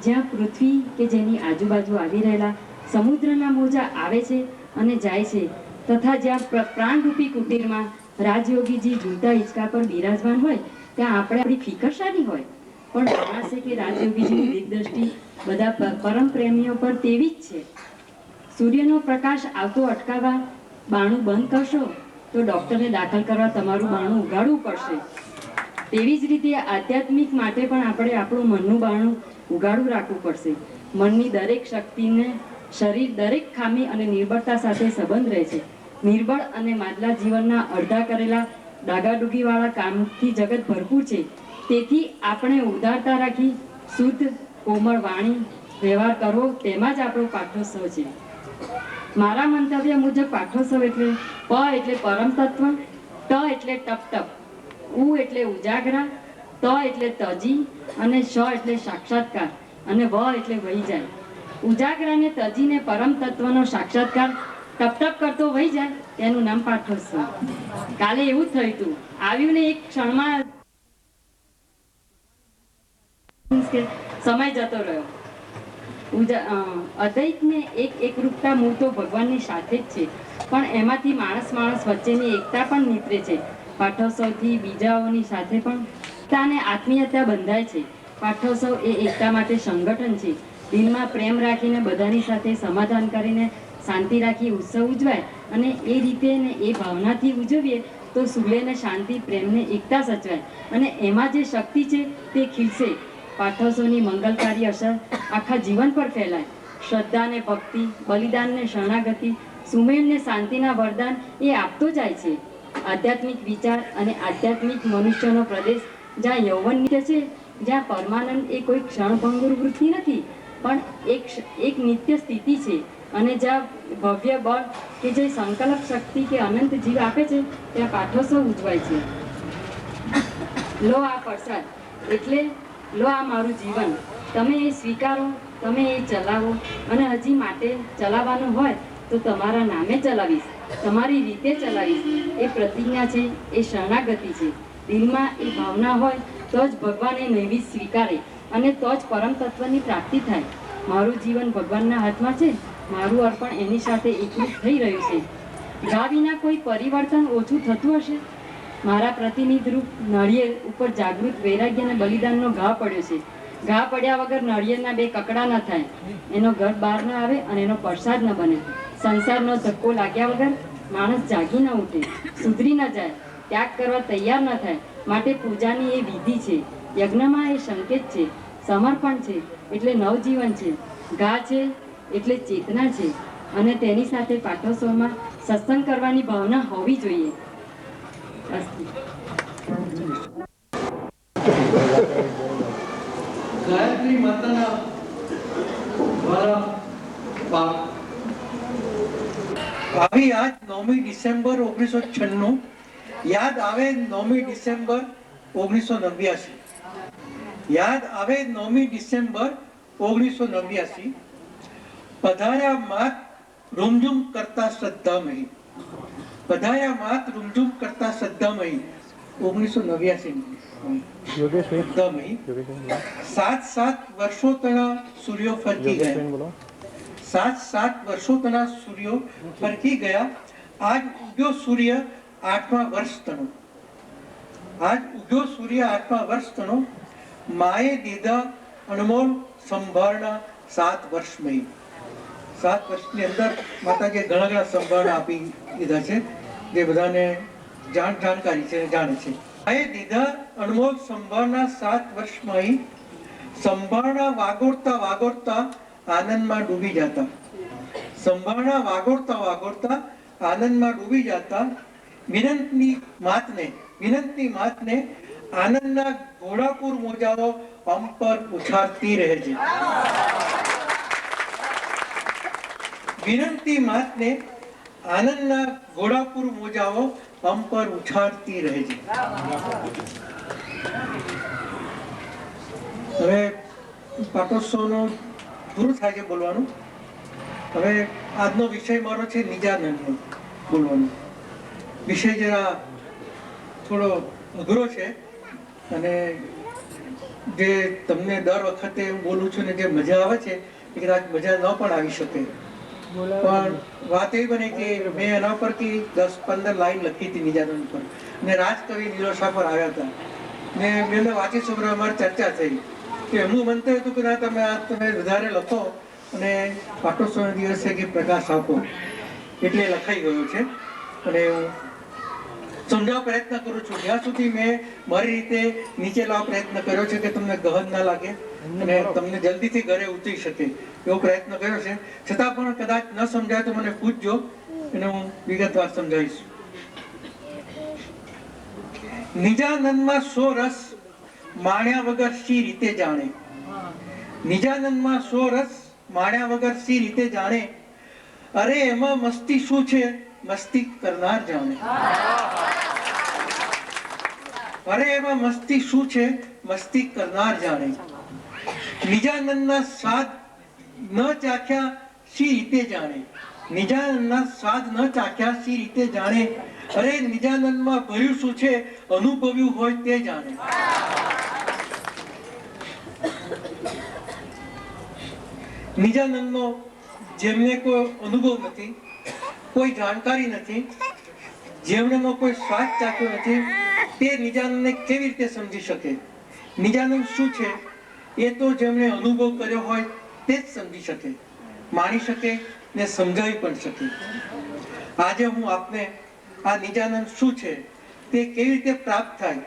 જ્યાં પૃથ્વી કે જેની આજુબાજુ આવી રહેલા સમુદ્રના મોજા આવે છે અને જાય છે, તથા જ્યાં પ્રાણરૂપી કુટીરમાં રાજયોગીજી ઝૂલતા હિંચકા પર બિરાજમાન હોય, ત્યાં આપણે આપણી ફિકર શાની હોય. પણ જણાશે કે રાજયોગીજીની દિગ્દ્રષ્ટિ બધા પરમ પ્રેમીઓ પર તેવી જ છે. સૂર્યનો પ્રકાશ આવતો અટકાવવા બાણું બંધ કરશો તો ડોક્ટરને દાખલ કરવા તમારું બાણું ઉગાડવું પડશે. તેવી જ રીતે આધ્યાત્મિક માટે પણ આપણે આપણું મનનું બાણું ઉગાડું રાખવું પડશે. મનની દરેક શક્તિને શરીર દરેક ખામી અને નિર્બળતા સાથે સંબંધ રહે છે. નિર્બળ અને માદલા જીવનના અડધા કરેલા ડાગાડુગીવાળા કામથી જગત ભરપૂર છે. તેથી આપણે ઉદારતા રાખી શુદ્ધ કોમળ વાણી વ્યવહાર કરવો, તેમાં જ આપણો પાઠોત્સવ છે. મારા મંતવ્ય મુજબ પાઠોત્સવ એટલે પ એટલે પરમ તત્વ, ટ એટલે ટપ ટપ, ઉ એટલે ઉજાગરા, ત એટલે તજી અને શ એટલે સાક્ષાત્કાર અને વ એટલે વહી જાય. ઉજાગરાને તજીને પરમ તત્વનો સાક્ષાત્કાર ટપ ટપ કરતો વહી જાય તેનું નામ પાઠોત્સવ. કાલે એવું જ થયું હતું. આવ્યું ને એક ક્ષણમાં સમય જતો રહ્યો. અદ્વૈતને એકરૂપતા મૂળ તો ભગવાનની સાથે જ છે, પણ એમાંથી માણસ વચ્ચેની એકતા પણ નીતરે છે. પાઠોત્સવથી બીજાઓની સાથે પણ એકતા અને આત્મીયતા બંધાય છે. પાઠોત્સવ એ એકતા માટે સંગઠન છે. દિલમાં પ્રેમ રાખીને બધાની સાથે સમાધાન કરીને શાંતિ રાખી ઉત્સવ ઉજવાય અને એ રીતે ને એ ભાવનાથી ઉજવીએ તો સુલેને શાંતિ પ્રેમને એકતા સચવાય અને એમાં જે શક્તિ છે તે ખીલશે. પાઠોત્સવની મંગલકારી અસર આખા જીવન પર ફેલાય. શ્રદ્ધા ને ભક્તિ, બલિદાન ને શરણાગતિ, સુમેળ ને શાંતિના વરદાન એ આપતો જાય છે. આધ્યાત્મિક વિચાર અને આધ્યાત્મિક મનુષ્યનો પ્રદેશ જ્યાં યૌવન નિત્ય છે, જ્યાં પરમાનંદ એ કોઈ ક્ષણભંગુર વૃત્તિ નથી પણ એક નિત્ય સ્થિતિ છે અને જ્યાં ભવ્ય બળ કે જે સંકલ્પ શક્તિ કે અનંત જીવ આપે છે ત્યાં પાઠોત્સવ ઉજવાય છે. લો આ પ્રસાદ એટલે લો આ મારું જીવન, તમે એ સ્વીકારો, તમે એ ચલાવો અને હજી માટે ચલાવવાનું હોય તો તમારા નામે ચલાવીશ, તમારી રીતે ચલાવીશ. એ પ્રતિજ્ઞા છે, એ શરણાગતિ છે. દિલમાં એ ભાવના હોય તો જ ભગવાન એ નૈવેદ્ય સ્વીકારે અને તો જ પરમ તત્વની પ્રાપ્તિ થાય. મારું જીવન ભગવાનના હાથમાં છે, મારું અર્પણ એની સાથે એકરૂપ થઈ રહ્યું છે. ઘા વિના કોઈ પરિવર્તન ઓછું થતું હશે? મારા પ્રતિનિધિ રૂપ નળિયેર ઉપર જાગૃત વૈરાગ્ય અને બલિદાનનો ઘા પડ્યો છે. ઘા પડ્યા વગર નળિયેરના બે કકડા ન થાય, એનો ઘર બહાર ન આવે અને એનો પ્રસાદ ન બને. સંસારનો ધક્કો લાગ્યા વગર માણસ જાગી ન ઉઠે, સુધરી ન જાય, ત્યાગ કરવા તૈયાર ન થાય. માટે પૂજાની એ વિધિ છે, યજ્ઞમાં એ સંકેત છે, સમર્પણ છે એટલે નવજીવન છે, ઘા છે એટલે ચેતના છે અને તેની સાથે પાઠોત્સવમાં સત્સંગ કરવાની ભાવના હોવી જોઈએ. ગાયત્રી માતાના દ્વારા આવી આજ 9મી ડિસેમ્બર 1996 યાદ આવે 9મી ડિસેમ્બર 1989, યાદ આવે 9મી ડિસેમ્બર 1989. પધાર્યા માત રૂમઝૂમ કરતા શ્રદ્ધામયી, પધાર્યા માત રૂમઝૂમ કરતા શ્રદ્ધામયી 1989. 7 વર્ષો તણા સૂર્યો ફરકી ગયા, 7 વર્ષો તણા સૂર્યો ફરકી ગયા. આજ ઉગ્યો સૂર્ય 8મા વર્ષ તણો, આજ ઉગ્યો સૂર્ય 8મા વર્ષ તણો. માએ દીધા અનમોલ સંભાળના 7 વર્ષમય. 7 વર્ષની અંદર માતાજીએ ઘણા ઘણા સંભાળના આપી દીધા છે, જે બધાને જાણકારી છે, જાણે છે. માએ દીધા અનમોલ સંભાળના 7 વર્ષમય. સંભાળના વાગોળતા વાગોળતા આનંદમાં ડૂબી જતા, સંભાળના વાગોળતા વાગોળતા આનંદમાં ડૂબી જતા. વિનંતની માતને આનંદના ઘોડાપુર મોજાઓ પંપ પર ઉછાળતી રહે છે. વિનંતી માતને આનંદના ઘોડાપુર મોજાઓ પંપ પર ઉછાળતી રહે છે. હવે પાટોત્સવનું પૂરું થાય છે બોલવાનું. હવે આજનો વિષય મારો છે નિજાનંદનો બોલવાનો વિષય. જરા થોડો અઘરો છે અને જે તમને દર વખતે હું બોલું છું ને જે મજા આવે છે એ કદાચ મજા ન પણ આવી શકે. પણ વાત એવી બને કે મેં એના પર 10-15 લાઈન લખી હતી નિજાનંદ પર, અને રાજકવિ નિરોશા પર આવ્યા હતા ને મેં વાંચી sobre અમારી ચર્ચા થઈ કે એમનું મંતવ્ય હતું કે ના તમે વધારે લખો અને પાટોત્સવના દિવસે કે પ્રકાશ આપો, એટલે લખાઈ ગયો છે. અને હું સમજાવવા પ્રયત્ન કરું છું જ્યાં સુધી મેં મારી રીતે નીચે લાવવા પ્રયત્ન કર્યો છે કે તમને ગહન ના લાગે અને તમને જલ્દીથી ઘરે ઉતરી શકે એવો પ્રયત્ન કર્યો છે. છતાં પણ કદાચ ન સમજાય તો મને પૂછજો, એને હું વિગતવાર સમજાવીશ. નિજાનંદમાં સો રસ માણ્યા વગર સી રીતે જાણે, નિજાનંદમાં સો રસ માણ્યા વગર સી રીતે જાણે. અરે એમાં મસ્તી શું છે, મસ્તી કરનાર જાણે. અરે એમાં મસ્તી શું છે, મસ્તી કરનાર જાણે. નિજાનંદના સ્વાદ ન ચાખ્યા સી રીતે જાણે, નિજાનંદના સ્વાદ ન ચાખ્યા સી રીતે જાણે. અરે નિજાનંદમાં ભર્યું શું છે, અનુભવ્યું હોય તે જાણે. નિજાનંદનો જેમને કોઈ અનુભવ નથી, કોઈ જાણકારી નથી, જેમનો કોઈ સ્વાદ ચાખ્યો નથી, તે નિજાનંદને કેવી રીતે સમજી શકે? નિજાનંદ શું છે એ તો જેમણે અનુભવ કર્યો હોય તે જ સમજી શકે, માણી શકે ને સમજાવી પણ શકે. આજે હું આપને આ નિજાનંદ શું છે, તે કેવી રીતે પ્રાપ્ત થાય,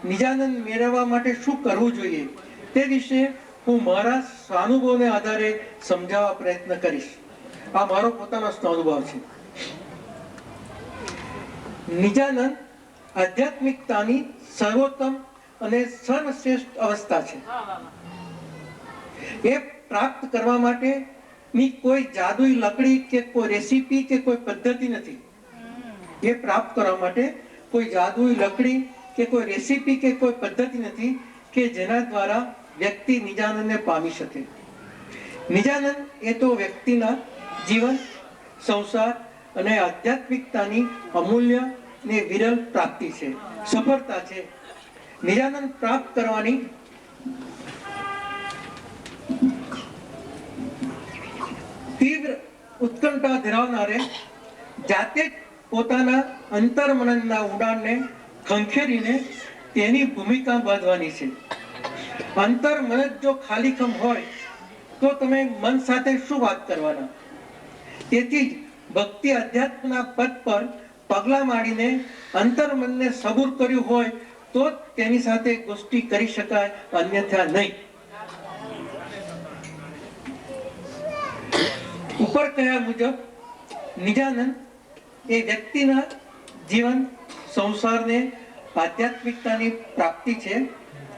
નિજાનંદ મેળવવા માટે શું કરવું જોઈએ તે વિશે હું મારા સ્વાનુભવને આધારે સમજાવવા પ્રયત્ન કરીશ. આ મારો પોતાનો સ્વાનુભવ છે. નિજાનંદ આધ્યાત્મિકતાની સર્વોત્તમ અને સર્વશ્રેષ્ઠ અવસ્થા છે. એ પ્રાપ્ત કરવા માટેની કોઈ જાદુઈ લકડી કે કોઈ રેસીપી કે કોઈ પદ્ધતિ નથી. એ પ્રાપ્ત કરવા માટે કોઈ જાદુઈ લકડી કે કોઈ રેસીપી કે કોઈ પદ્ધતિ નથી કે જેના દ્વારા વ્યક્તિ નિજાનંદને પામી શકે. નિજાનંદ એ તો વ્યક્તિના જીવન, સંસાર અને આધ્યાત્મિકતાની અમૂલ્ય ને વિરલ પ્રાપ્તિ છે, સફળતા છે. નિજાનંદ પ્રાપ્ત કરવાની તીવ્ર ઉત્કંઠા ધરાવનારે જાતે જ પોતાના અંતર્મનના ઉડાણને ખંખેરીને તેની ભૂમિકા બાંધવાની છે. અંતર્મન જો ખાલીખમ હોય તો તમે મન સાથે શું વાત કરવાના? તેથી જ ભક્તિ અધ્યાત્મના પદ પર પગલા માંડીને અંતર્મનને સબૂર કર્યું હોય તો જ તેની સાથે ગોષ્ઠી કરી શકાય, અન્યથા નહીં. ઉપર કહ્યા મુજબ નિજાનંદ એ વ્યક્તિના જીવન, સંસારને આધ્યાત્મિકતાની પ્રાપ્તિ છે.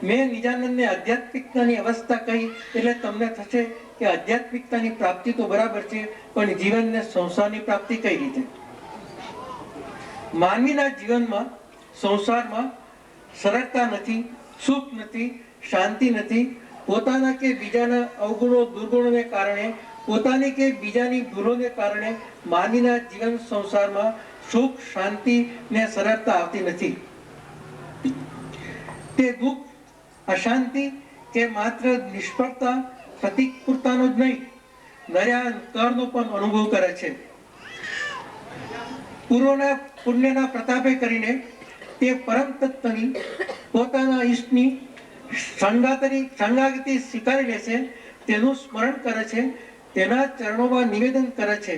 મેં નિજાનંદને આધ્યાત્મિકતાની અવસ્થા કહી એટલે તમને થશે કે આધ્યાત્મિકતાની પ્રાપ્તિ તો બરાબર છે, પણ જીવનને સંસારની પ્રાપ્તિ કઈ રીતે? માનવીના જીવનમાં, સંસારમાં સરળતા નથી, સુખ નથી, શાંતિ નથી. પોતાના કે બીજાના અવગુણો, દુર્ગુણોને કારણે, પોતાની કે બીજાની ભૂલોને કારણે માનવીના જીવન સંસારમાં સુખ, શાંતિ ને સરળતા આવતી નથી. તે દુઃખ, અશાંતિ કે માત્ર નિષ્ફળતા, પ્રતિકૂળતાનો જ નહીં, નર્યા કરનો પણ અનુભવ કરે છે. પૂર્વના પુણ્યના પ્રતાપે કરીને તે પરમ તત્વની, પોતાના ઈષ્ટની સંગાગતિ સ્વીકારી લે છે, તેનું સ્મરણ કરે છે, તેના ચરણોમાં નિવેદન કરે છે.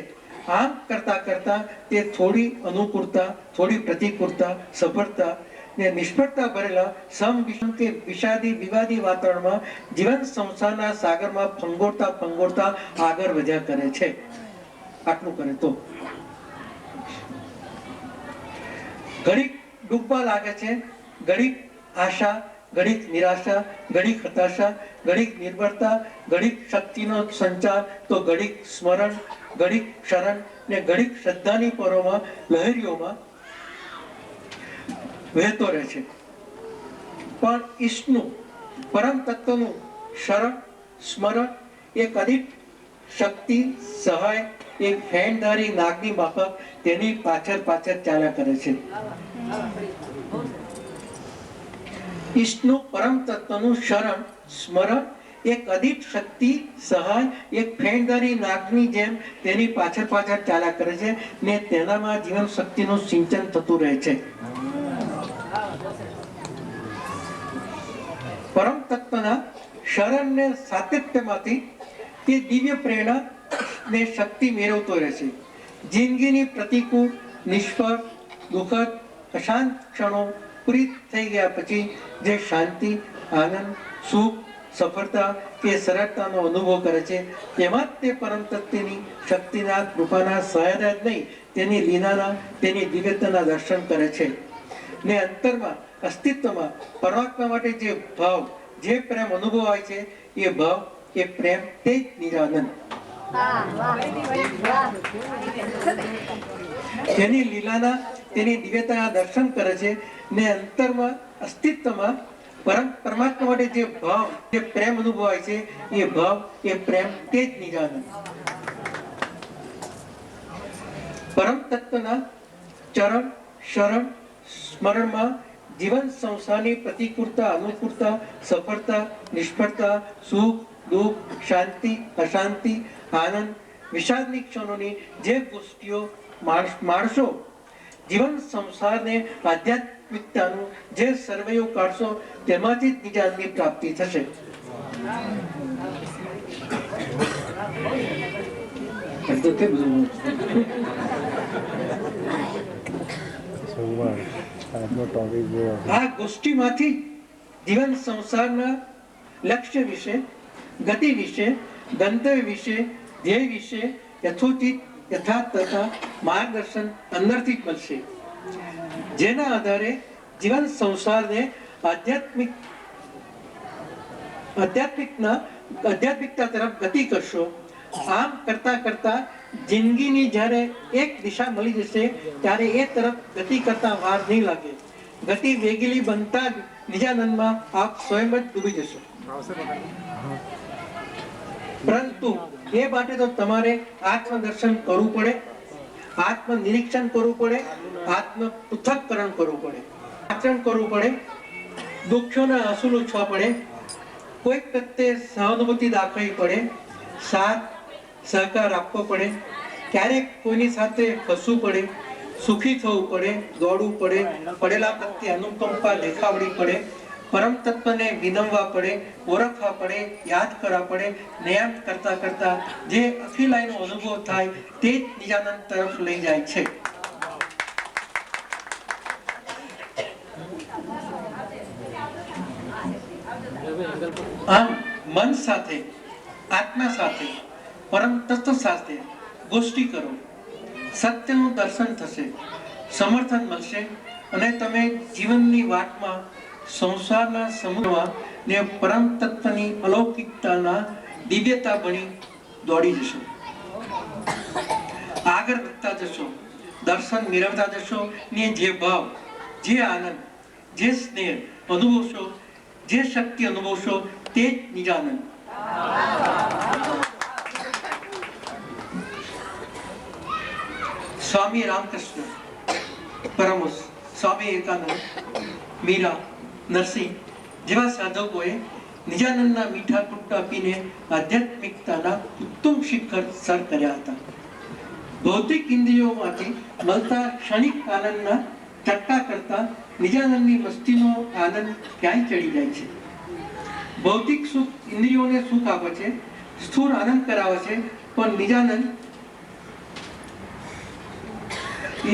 આમ કરતા કરતા તે થોડી અનુકૂળતા, થોડી પ્રતિકૂળતા, સફળતા ને નિષ્ફળતા ભરેલા સમવિષમ કે વિષાદી વિવાદી વાતાવરણમાં જીવન સંસારના સાગરમાં ફંગોળતા ફંગોળતા આગળ વધ્યા કરે છે. આટલું કરે તો ઘડીક ડૂબવા લાગે છે, ઘડીક આશા, ઘડીક નિરાશા, ઘડીક હતાશા, ઘડીક નિર્ભરતા, ઘડીક શક્તિનો સંચાર, તો ઘડીક સ્મરણ, ઘડીક શરણ ને ઘડીક શ્રદ્ધાની પરોમાં, લહેરીઓમાં વહેતો રહે છે. પણ ઈષ્ટનું, પરમ તત્વનું શરણ, સ્મરણ એક અદિત શક્તિ, સહાય, એક ફેણધારી નાગની માફક તેની પાછળ પાછળ ચાલ્યા કરે છે. ઈષ્ટનું, પરમ તત્વનું શરણ, સ્મરણ એક અદિત શક્તિ, સહાય, એક ફેણધારી નાગની જેમ તેની પાછળ પાછળ ચાલ્યા કરે છે ને તેનામાં જીવન શક્તિનું સિંચન થતું રહે છે. પરમ તત્વના શરણ ને સાતત્યમાંથી તે દિવ્ય પ્રેરણા ને શક્તિ મેળવતો રહે છે. જિંદગીની પ્રતિકૂળ, નિષ્ફળ, દુઃખદ, અશાંત ક્ષણો પૂરી થઈ ગયા પછી જે શાંતિ, આનંદ, સુખ, સફળતા કે સરળતાનો અનુભવ કરે છે, તેમાં જ તે પરમ તત્વની શક્તિના, કૃપાના સહાયતા જ નહીં, તેની લીલાના, તેની દિવ્યતાના દર્શન કરે છે. ને અંતરમાં, અસ્તિત્વમાં પરમાત્મા માટે જે ભાવ, જે પ્રેમ અનુભવાય છે, એ ભાવ, એ પ્રેમ, તે જ નિજાનંદ. તેની લીલાના, તેની દિવ્યતાના દર્શન કરે છે ને અંતરમાં અસ્તિત્વમાં પરમાત્મા માટે જે ભાવ, જે પ્રેમ અનુભવાય છે, એ ભાવ, એ પ્રેમ, તે જ નિજાનંદ. પરમ તત્વના ચરણ શરણ સ્મરણમાં જીવન સંસારની પ્રતિકૂળતા, અનુકૂળતા, સફળતા, નિષ્ફળતા, સુખ દુઃખ, શાંતિ અશાંતિ, આનંદ વિષાદની ક્ષણોની જે ગોષ્ઠીઓ માણસો જીવન સંસારને આધ્યાત્મિકતાનું જે સર્વેયો કાઢશો તેમાંથી જ નિજાનંદની પ્રાપ્તિ થશે. આ ગોષ્ઠીમાંથી જીવન સંસારના લક્ષ્ય વિશે, ગતિ વિશે, ગંતવ્ય વિશે, ધ્યેય વિશે યથોચિત યથાર્થ તથા માર્ગદર્શન અંદરથી જ મળશે, જેના આધારે જીવન સંસારને આધ્યાત્મિકતા તરફ ગતિ કરશો. આમ કરતા કરતા જિંદગીની જ્યારે એક દિશા મળી જશે ત્યારે એ તરફ ગતિ કરતા વાર નહીં લાગે. ગતિ વેગીલી બનતા જ નિજાનંદમાં આપ સ્વયં જ ડૂબી જશો. પરંતુ એ માટે તો તમારે આત્મદર્શન કરવું પડે, આત્મ નિરીક્ષણ કરવું પડે, આત્મ પૃથક્કરણ કરવું પડે, આચરણ કરવું પડે, દુઃખોના આંસુ લૂછવા પડે, કોઈક પ્રત્યે સહાનુભૂતિ દાખવવી પડે, સાથ સહકાર આપવો પડે, ક્યારેક કોઈની સાથે હસવું પડે, સુખી થવું પડે, દોડવું પડે, પડેલા પ્રત્યે અનુકંપા દેખાવવી પડે, પરમ તત્વને વિનમવા પડે, ઓળખવા પડે, યાદ કરવા પડે. ને એમ કરતા કરતા જે અખિલાઈનો અનુભવ થાય તે જ નિજાનંદ તરફ લઈ જાય છે. આમ મન સાથે, આત્મા સાથે, પરમ તત્વ સાથે ગોષ્ઠી કરો, સત્યનું દર્શન થશે, સમર્થન મળશે અને તમે જીવનની વાટમાં સંસારના સમૂહમાં ને પરમ તત્વની અલૌકિકતાના દિવ્યતા બની દોડી જશો. આગળ વધતા જશો, દર્શન મેળવતા જશો ને જે ભાવ, જે આનંદ, જે સ્નેહ અનુભવશો, જે શક્તિ અનુભવશો તે જ નિજાનંદ. સ્વામી રામકૃષ્ણ પરમહંસ, સ્વામી વિવેકાનંદ, મીરા, નરસિંહ જેવા સાધકોએ નિજાનંદના મીઠા કુટ્ટા પીને આધ્યાત્મિકતાના ઉત્તમ શિખર સર કર્યા હતા. ભૌતિક ઇન્દ્રિયોમાંથી મળતા ક્ષણિક આનંદના ચટ્ટા કરતા નિજાનંદની મસ્તીનો આનંદ ક્યાંય ચડી જાય છે. ભૌતિક સુખ ઇન્દ્રિયોને સુખ આપે છે, સ્થૂળ આનંદ કરાવે છે, પણ નિજાનંદ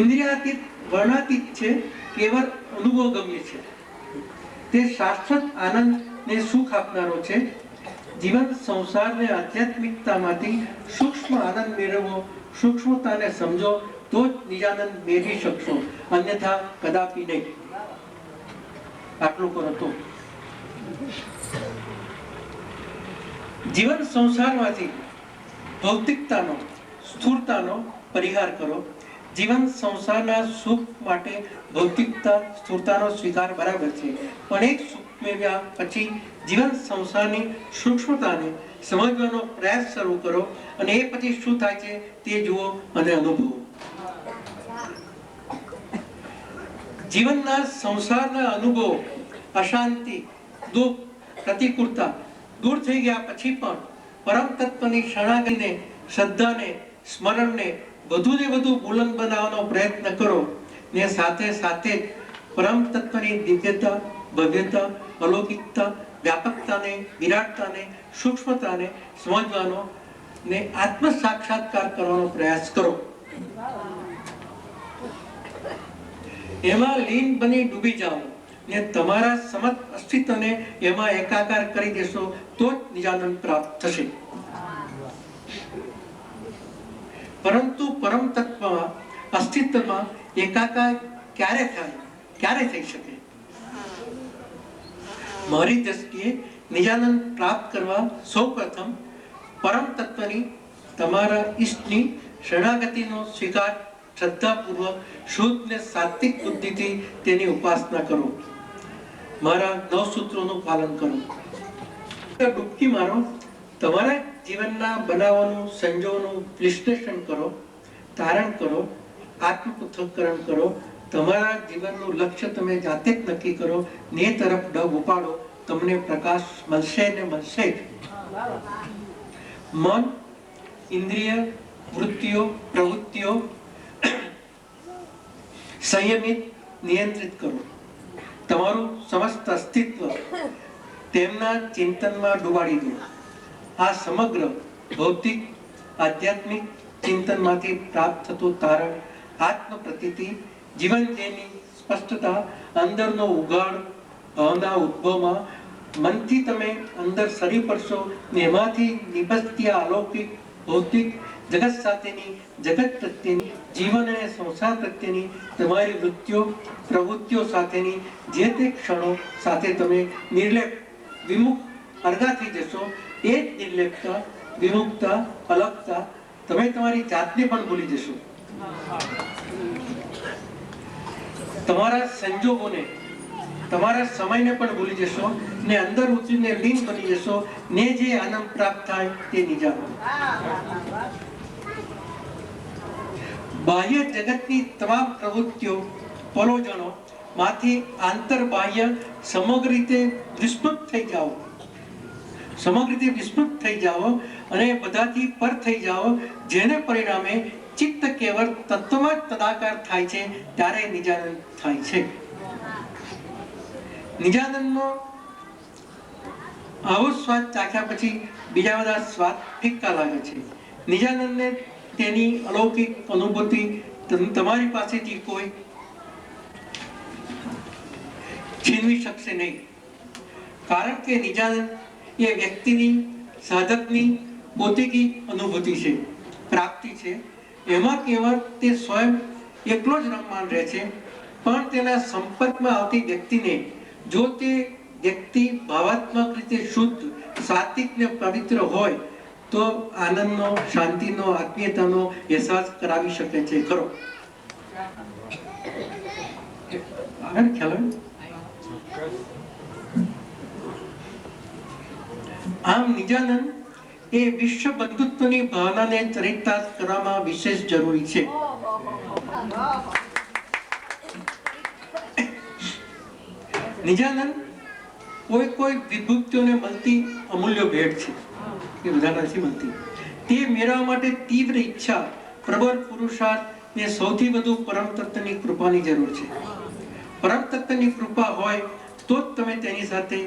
ઇન્દ્રિયાતીત, વર્ણાતીત છે, કેવળ અનુભવગમ્ય છે. તે શાશ્વત આનંદ ને સુખ આપનારો છે. જીવન સંસારને આધ્યાત્મિકતામાંથી સૂક્ષ્મ આનંદ મેળવવો, સૂક્ષ્મતાને સમજો તો જ નિજાનંદ મેળવી શકશો, અન્યથા કદાપી નહીં. આટલું કરો તો જીવન સંસારમાંથી ભૌતિકતાનો, સ્થૂળતાનો પરિહાર કરો. જીવન સંસારના સુખ માટે ભૌતિકતા, સ્થૂળતાનો સ્વીકાર બરાબર છે, પણ એક સુખ મેળવ્યા પછી જીવન સંસારની સૂક્ષ્મતાને સમજવાનો પ્રયાસ શરૂ કરો અને એ પછી શું થાય છે તે જુઓ અને અનુભવો. જીવનના સંસારના અનુભવો, અશાંતિ, દુઃખ, પ્રતિકૂળતા દૂર થઈ ગયા પછી પણ પરમ તત્વની શરણાગતિને, શ્રદ્ધાને, સ્મરણને વધુ ને વધુ બુલંદ બનાવવાનો પ્રયત્ન કરો ને સાથે સાથે પરમ તત્વની દિવ્યતા, ભવ્યતા, અલૌકિકતા, વ્યાપકતાને, વિરાટતાને, સૂક્ષ્મતાને સમજવાનો ને આત્મ સાક્ષાત્કાર કરવાનો પ્રયાસ કરો. એમાં લીન બની ડૂબી જાઓ ને તમારા સમત અસ્તિત્વને એમાં એકાકાર કરી દેશો તો જ નિજાનંદ પ્રાપ્ત થશે. પરંતુ પરમ તત્વમાં, અસ્તિત્વમાં એકાકાર ક્યારે થાય, ક્યારે થઈ શકે? મારી દ્રષ્ટિએ નિજાનંદ પ્રાપ્ત કરવા સૌપ્રથમ પરમ તત્વની, તમારા ઈષ્ટની શરણાગતિનો સ્વીકાર શ્રદ્ધાપૂર્વક શુદ્ધ ને સાત્વિક બુદ્ધિથી તેની ઉપાસના કરો. મારા 9 સૂત્રોનું પાલન કરો. ડૂબકી મારો, તમારા જીવનના બનાવોનું સંજોગોનું વિશ્લેષણ કરો, તારણ કરો, આત્મપૃથક્કરણ કરો. તમારા જીવનનું લક્ષ્ય તમે જાતે જ નક્કી કરો ને તરફ ડગ ઉપાડો. તમને પ્રકાશ મળશે ને મળશે જ. મન, ઇન્દ્રિય, વૃત્તિઓ, પ્રવૃત્તિઓ સંયમિત નિયંત્રિત કરો. તમારું સમસ્ત અસ્તિત્વ તેમના ચિંતનમાં ડુબાડી દો. આ સમગ્ર ભૌતિક આધ્યાત્મિક ચિંતનમાંથી પ્રાપ્ત થતું તારણ, આત્મ પ્રતીતિ, જીવન જેની સ્પષ્ટતા, અંદરનો ઉગાડ, ભાવના ઉદ્ભવમાં મનથી તમે અંદર સરી પડશો ને એમાંથી નિપજતી અલૌકિક ભૌતિક જગત સાથેની, જગત પ્રત્યેની, જીવન અને સંસાર પ્રત્યેની તમારી વૃત્તિઓ પ્રવૃત્તિઓ સાથેની જે તે ક્ષણો સાથે તમે નિર્લેપ વિમુખ અળગા થઈ જશો. એ જ નિર્લેપતા, વિમુખતા, અલગતા તમે તમારી જાતને પણ ભૂલી જશો. તમારા સંજોગોને, તમારા સમયને પણ ભૂલી જશો ને અંદર ઉતરીને લીન બની જશો ને જે આનંદ પ્રાપ્ત થાય તે નિજાન. બાહ્ય જગતની તમામ પ્રવૃત્તિઓ, પલોજનો માંથી આંતર બાહ્ય સમગ્ર રીતે વિસ્મૃત થઈ જાઓ. સમગ્ર રીતે વિસ્મૃત થઈ જાઓ અને બધાથી પર થઈ જાઓ. જેને પરિણામે ચિત્ત કેવળ તત્વમાં જ તદાકાર થાય છે. ત્યારે નિજાનંદ થાય છે. નિજાનંદનો આવો સ્વાદ ચાખ્યા પછી બીજા બધા સ્વાદ ફિક્કા લાગે છે. નિજાનંદને તેની અલૌકિક અનુભૂતિ તમારી પાસેથી કોઈ છીનવી શકશે નહીં. કારણ કે નિજાનંદ એ વ્યક્તિની, સાધકની પોતેકી અનુભૂતિ છે, પ્રાપ્તિ છે. એમાં કેવળ તે સ્વયં એકલો જ રમમાન રહે છે. પણ તેના સંપર્કમાં આવતી વ્યક્તિને જો તે વ્યક્તિ ભાવાત્મક રીતે શુદ્ધ, સાત્વિક ને પવિત્ર હોય તો આનંદનો, શાંતિનો, આત્મીયતાનો અહેસાસ કરાવી શકે છે ખરો. આગળ ખ્યાલ આવે? આમ નિજાનંદ એ વિશ્વ બંધુત્વની ભાવનાને ચરિતાર્થ કરવામાં વિશેષ જરૂરી છે. નિજાનંદ કોઈ વિભૂતિઓને મળતી અમૂલ્ય ભેટ છે. એ બધા નથી મળતી. તે મેળવવા માટે તીવ્ર ઈચ્છા, પ્રબળ પુરુષાર્થ ને સૌથી વધુ પરમ તત્વની કૃપાની જરૂર છે. પરમ તત્વની કૃપા હોય તો જ તમે તેની સાથે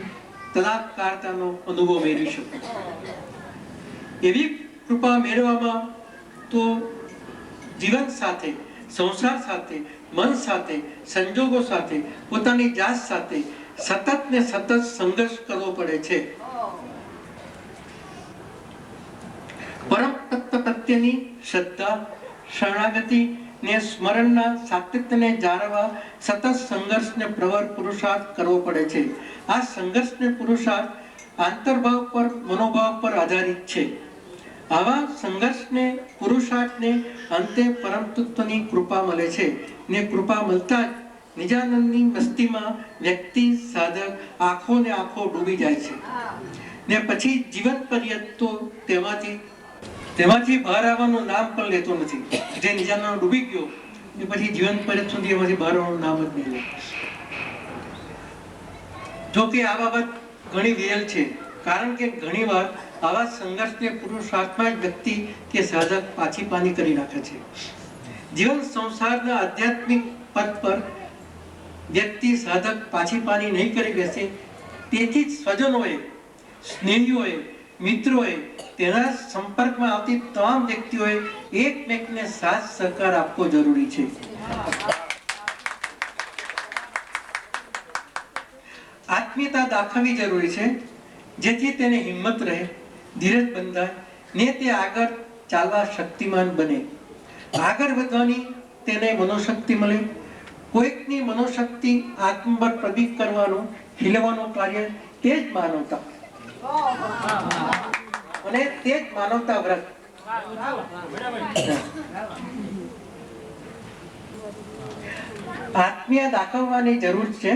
તદાકારતાનો અનુભવ મેળવી શકો. એવી કૃપા મેળવવામાં તો જીવન સાથે, સંસાર સાથે, મન સાથે, સંજોગો સાથે, પોતાની જાત સાથે સતત ને સતત સંઘર્ષ કરવો પડે છે. પરમ તત્વ પ્રત્યેની શ્રદ્ધા, શરણાગતિ ને સ્મરણના સાતત્યને જાળવવા સતત સંઘર્ષ ને પ્રવર પુરુષાર્થ કરવો પડે છે. આ સંઘર્ષ ને પુરુષાર્થ આંતરભાવ પર, મનોભાવ પર આધારિત છે. આવા સંઘર્ષને, પુરુષાર્થને અંતે પરમ તત્વની કૃપા મળે છે ને કૃપા મળતા જ નિજાનંદની મસ્તીમાં વ્યક્તિ, સાધક આંખો ને આંખો ડૂબી જાય છે ને પછી જીવન પર્યંત તો તેમાંથી બહાર આવવાનું નામ પણ લેતો નથી. જે નિજાનંદ ડૂબી ગયો એ પછી જીવન પર્યંત સુધી એમાંથી બહાર આવવાનું નામ જ નહીં લે. જો કે આ બાબત ઘણી વિરલ છે. કારણ કે ઘણીવાર આવા સંઘર્ષને પુરુષાર્થમાં જ વ્યક્તિ કે સાધક પાછી પાની કરી નાખે છે. જીવન સંસારના આધ્યાત્મિક પદ પર વ્યક્તિ, સાધક પાછી પાની નહીં કરી બેસે. તેથી જ સ્વજનોએ, સ્નેહીઓએ, મિત્રોએ, તેના સંપર્કમાં આવતી તમામ વ્યક્તિઓએ એકમેકને સાથ સહકાર આપવો જરૂરી છે. આત્મીયતા દાખવવી જરૂરી છે જેથી તેને હિંમત રહે, ધીરજ બંધાય ને તે આગળ ચાલવા શક્તિમાન બને. આગળ વધવાની તેને મનોશક્તિ મળે. કોઈકની મનોશક્તિ આત્મબળ પ્રદીપ કરવાનું, ખીલવાનું કાર્ય તે જ માનવતા અને તે જ માનવતા વ્રત. આત્મીય દાખવવાની જરૂર છે,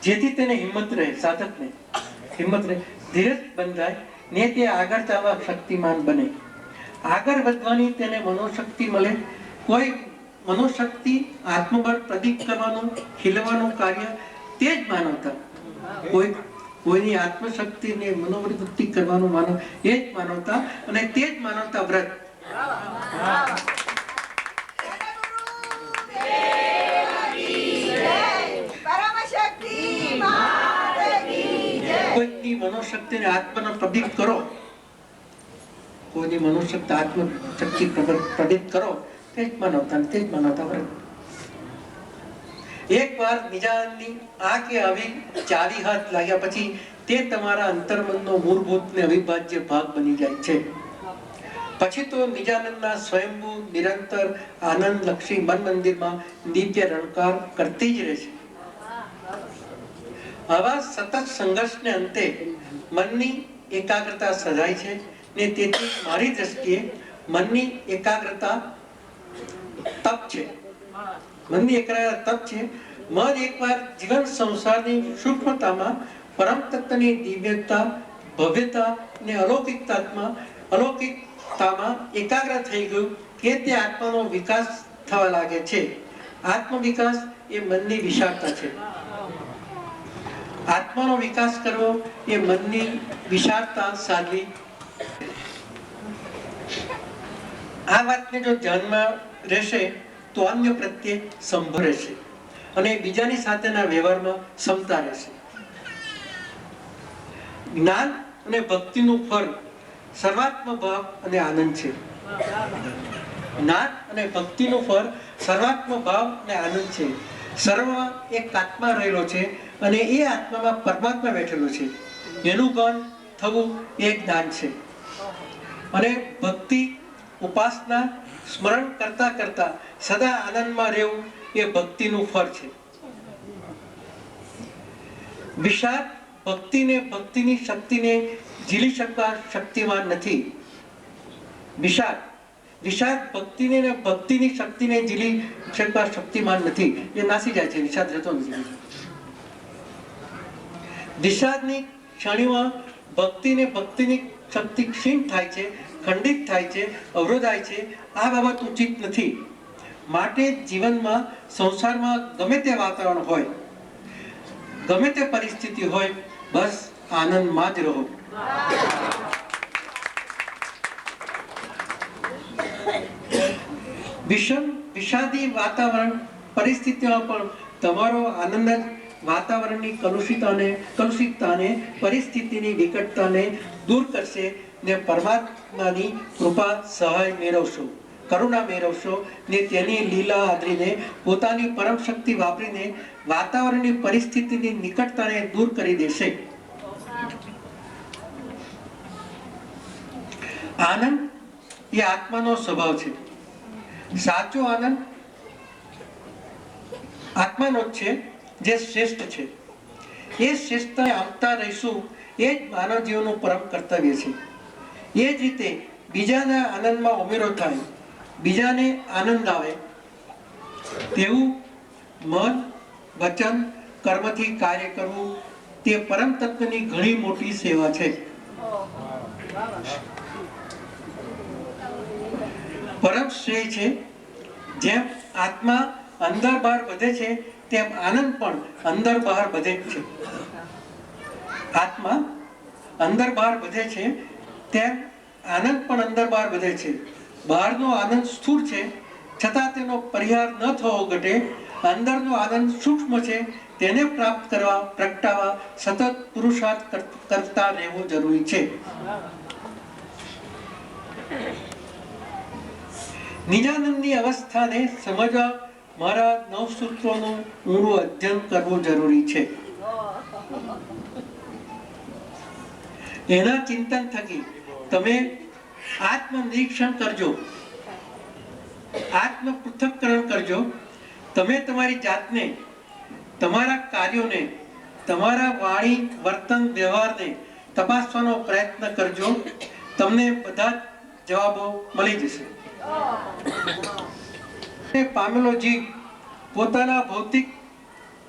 જેથી તેને હિંમત રહે, સાધકને હિંમત રહે, ધીરજ બંધાય ને તે આગળ ચાલવા શક્તિમાન બને. આગળ વધવાની તેને મનોશક્તિ મળે. કોઈ મનોશક્તિ આત્મબળ પ્રદીપ કરવાનું, ખીલવાનું કાર્ય તે જ માનવતા. કોઈની આત્મશક્તિને મનોવૃત્તિ કરવાનું માનવ એ જ માનવતા, અને તે જ માનવતા વ્રત. કોઈની મનોશક્તિને આત્માનો પ્રદીપ કરો, કોઈની મનોશક્તિ આત્મશક્તિ પ્રદીપ કરો, તે જ માનવતા, તે જ માનવતા વ્રત. એકવાર નિજાનંદની આ કે આવી ચાવી હાથ લાગ્યા પછી તે તમારા અંતર્મનનો મૂળભૂત ને અવિભાજ્ય ભાગ બની જાય છે. પછી તો નિજાનંદના સ્વયંભૂ નિરંતર આનંદ લક્ષી મન મંદિરમાં દિવ્ય રણકાર કરતી જ રહે છે. આવા સતત સંઘર્ષને અંતે મનની એકાગ્રતા સધાય છે ને તેથી મારી દ્રષ્ટિએ મનની એકાગ્રતા તપ છે. મનની એકાગ્રતા તપ છે. મન એકવાર જીવન સંસારની સૂક્ષ્મતામાં પરમ તત્વની દિવ્યતા, ભવ્યતા ને અલૌકિકતામાં એકાગ્ર થઈ ગયું કે તે આત્માનો વિકાસ થવા લાગે છે. આત્મ વિકાસ એ મનની વિશાળતા છે. આત્માનો વિકાસ કરવો એ મનની વિશાળતા સાધવી. આ વાતને જો ધ્યાનમાં રહેશે તો અન્ય પ્રત્યે સંભવ રહેશે અને બીજાની સાથેના વ્યવહારમાં ક્ષમતા રહેશે. જ્ઞાન અને ભક્તિનું ફળ સર્વાત્મ ભાવ અને આનંદ છે. જ્ઞાન અને ભક્તિનું ફળ સર્વાત્મ ભાવ અને આનંદ છે. સર્વમાં એક આત્મા રહેલો છે અને એ આત્મામાં પરમાત્મા બેઠેલો છે. એનું જ્ઞાન થવું એ જ્ઞાન છે. અને ભક્તિ, ઉપાસના, સ્મરણ કરતા કરતા સદા આનંદમાં રહેવું એ ભક્તિનું ફળ છે. વિષાદ ભક્તિની શક્તિને ઝીલી શકવા શક્તિમાન નથી. વિષાદ ભક્તિની શક્તિને ઝીલી શકવા શક્તિમાન નથી. એ નાસી જાય છે, વિષાદ રહેતો નથી. વિષાદની ક્ષણીમાં ભક્તિની શક્તિ ક્ષીણ થાય છે, ખંડિત થાય છે, અવરોધાય છે. આ બાબત ઉચિત નથી. માટે જીવનમાં, સંસારમાં ગમે તે વાતાવરણ હોય, ગમે તે પરિસ્થિતિ હોય, બસ આનંદમાં જ રહો. વિષાદી વાતાવરણ પરિસ્થિતિમાં પણ તમારો આનંદ જ વાતાવરણની કલુષિતતાને, પરિસ્થિતિની વિકટતાને દૂર કરશે ને પરમાત્માની કૃપા સહાય મેળવશો, કરુણા મેળવશો ને તેની લીલા આદરીને, પોતાની પરમ શક્તિ વાપરીને વાતાવરણની પરિસ્થિતિની નિકટતાને દૂર કરી દેશે. આનંદ એ આત્માનો સ્વભાવ છે. સાચો આનંદ આત્માનો જ છે, જે શ્રેષ્ઠ છે. એ શ્રેષ્ઠતા આપતા રહીશું એ જ માનવ જીવનનું પરમ કર્તવ્ય છે. એ જ રીતે બીજાના આનંદમાં ઉમેરો થાય, બીજાને આનંદ આવે તેવું મન, વચન, કર્મથી કાર્ય કરવું તે પરમ તત્વની ઘણી મોટી સેવા છે. પરમ શ્રેય છે. જેમ આત્મા અંદર બહાર વધે છે તેમ આનંદ પણ અંદર બહાર વધે છે. આત્મા અંદર બહાર વધે છે તેમ આનંદ પણ અંદર બહાર વધે છે. બહારનો આનંદ સ્થૂળ છે છતાં તેનો પરિહાર ન થવો ઘટે. અંદરનો આનંદ સૂક્ષ્મ છે, તેને પ્રાપ્ત કરવા, પ્રગટાવવા સતત પુરુષાર્થ કરતા રહેવું જરૂરી છે. નિજાનંદની અવસ્થાને સમજવા મારા 9 સૂત્રોનું ઊંડું અધ્યયન કરવું જરૂરી છે. એના ચિંતન થકી તમે આત્મ નિરીક્ષણ કરજો, આત્મ પૃથક્કરણ કરજો. તમે તમારી જાતને, તમારા કાર્યોને, તમારા વાણી, વર્તન, વ્યવહારને તપાસવાનો પ્રયત્ન કરજો. તમને બધા જવાબો મળી જશે. પામેલો જીવ પોતાના ભૌતિક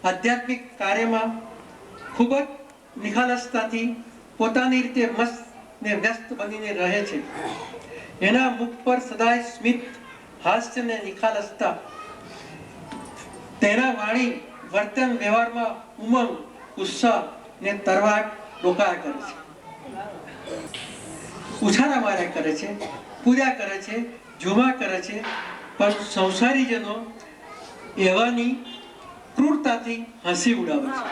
આધ્યાત્મિક કાર્યમાં ખૂબ જ નિખાલસતાથી પોતાની રીતે મસ્ત ને વ્યસ્ત બનીને રહે છે. એના મુખ પર સદાય સ્મિત, હાસ્ય ને નિખાલસતા, તેના વાણી વર્તન વ્યવહારમાં ઉમંગ, ઉત્સાહ ને તરવાટ રોકાયા કરે છે. ઉછાળા માર્યા કરે છે, પૂજા કરે છે, ઝુમા કરે છે, પણ સંસારીજનો એવાની ક્રૂરતાથી હસી ઉડાવે છે.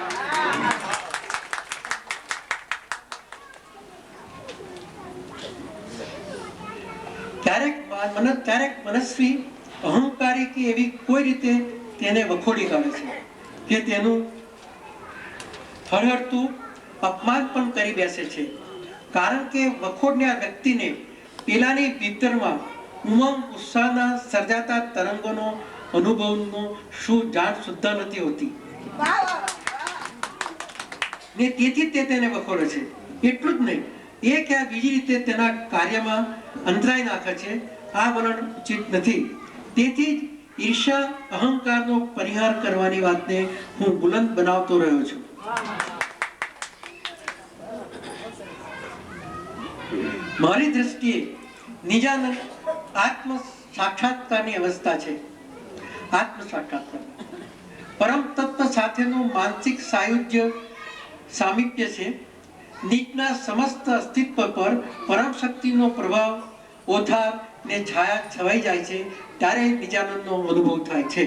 ક્યારેક મનસ્વી, અહંકારી કે એવી કોઈ રીતે તેને વખોડી કાઢે છે કે તેનું હળહળતું અપમાન પણ કરી બેસે છે. કારણ કે વખોડનાર વ્યક્તિને પેલાની ભીતરમાં ઉમંગ, ઉત્સાહના સર્જાતા તરંગોનો અનુભવનો શું જાણ સુદ્ધા નથી હોતી ને તેથી તે તેને વખોડે છે. એટલું જ નહીં, એ ક્યાં બીજી રીતે તેના કાર્યમાં અંતરાય નાખે છે. આ વલણ ઉચિત નથી. તેથી જ ઈર્ષા, અહંકારનો પરિહાર કરવાની વાતને હું બુલંદ બનાવતો રહ્યો છું. મારી દ્રષ્ટિએ નિજાનંદ આત્મ સાક્ષાત્કારની અવસ્થા છે. આત્મ સાક્ષાત્કાર પરમ તત્વ સાથેનું માનસિક સાયુજ્ય, સામીપ્ય છે. નીચના સમસ્ત અસ્તિત્વ પર પરમ શક્તિનો પ્રભાવ ઓથાર ને છાયા છવાઈ જાય છે ત્યારે નિજાનંદનો અનુભવ થાય છે,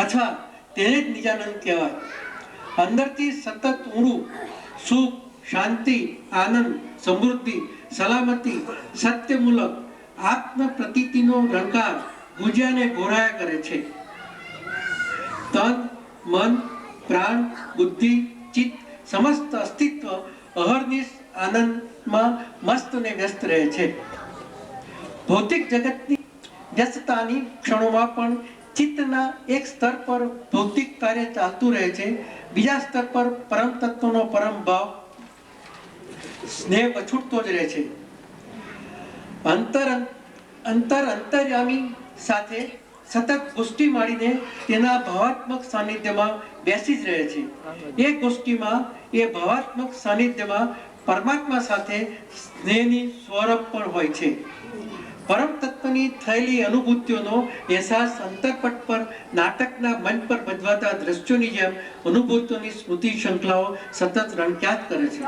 અથવા તેને જ નિજાનંદ કહેવાય. અંદરથી સતત ઊંડું સુખ, શાંતિ, આનંદ, સમૃદ્ધિ, સલામતી, સત્યમૂલક આત્મ પ્રતીતિનો રણકાર ગુંજ્યાને ઘોરાયા કરે છે. તન, મન, પ્રાણ, બુદ્ધિ, ચિત્ત સમસ્ત અસ્તિત્વ અહર્નિશ આનંદમાં મસ્ત અને વ્યસ્ત રહે છે. ભૌતિક જગતની વ્યસ્તતાની ક્ષણોમાં પણ ચિત્તના એક સ્તર પર ભૌતિક કાર્ય ચાલતું રહે છે, બીજા સ્તર પર પરમ તત્વનો પરમ ભાવ સ્નેહ વછૂટતો જ રહે છે. અંતર્યામી સાથે સતત ગોષ્ઠી માંડીને તેના ભાવાત્મક સાનિધ્યમાં બેસી જ રહે છે. એ ગોષ્ઠીમાં, એ ભાવાત્મક સાનિધ્યમાં પરમાત્મા સાથે સ્નેહની સ્વરૂપ પણ હોય છે. પરમ તત્વની થયેલી અનુભૂતિઓનો અહેસાસ અંતરપટ પર નાટકના મંચ પર ભજવાતા દ્રશ્યોની જેમ અનુભૂતિઓની સ્મૃતિ શૃંખલાઓ સતત રણક્યાત કરે છે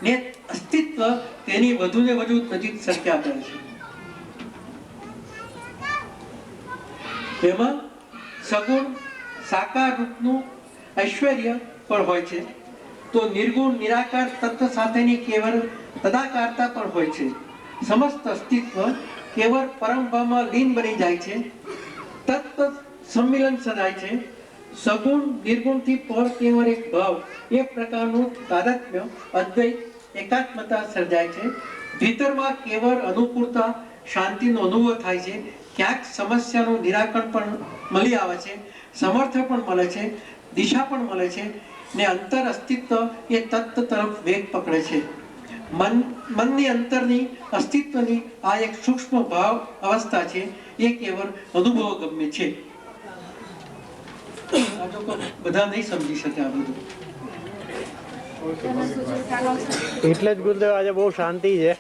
ને અસ્તિત્વ તેની વધુને વધુ નજીક સરક્યા કરે છે. એમાં સગુણ સાકાર રૂપનું ઐશ્વર્ય પણ હોય છે, તો નિર્ગુણ નિરાકાર તત્વ સાથેની કેવળ તદાકારતા પણ હોય છે. સમસ્ત અસ્તિત્વ કેવળ પરમભાવમાં લીન બની જાય છે. તત્વ સંમિલન સદાય છે. સગુણ નિર્ગુણથી પર કેવળ એક ભાવ, એક પ્રકારનું તાદાત્મ્ય, અદ્વૈત, એકાત્મતા સર્જાય છે. ભીતરમાં કેવળ અનુકૂળતા, શાંતિનો અનુભવ થાય છે. ક્યાંક સમસ્યાનું નિરાકરણ પણ મળી આવે છે, સમર્થન પણ મળે છે, દિશા પણ મળે છે ને અંતર અસ્તિત્વ એ તત્વ તરફ વેગ પકડે છે. મનની અંતરની અસ્તિત્વની આ એક સૂક્ષ્મ ભાવ અવસ્થા છે, એ કેવળ અનુભવ ગમ્ય છે. આ તો બધા નહીં સમજી શકે આ બધું. એટલે જ ગુરુદેવ આજે બહુ શાંતિ છે.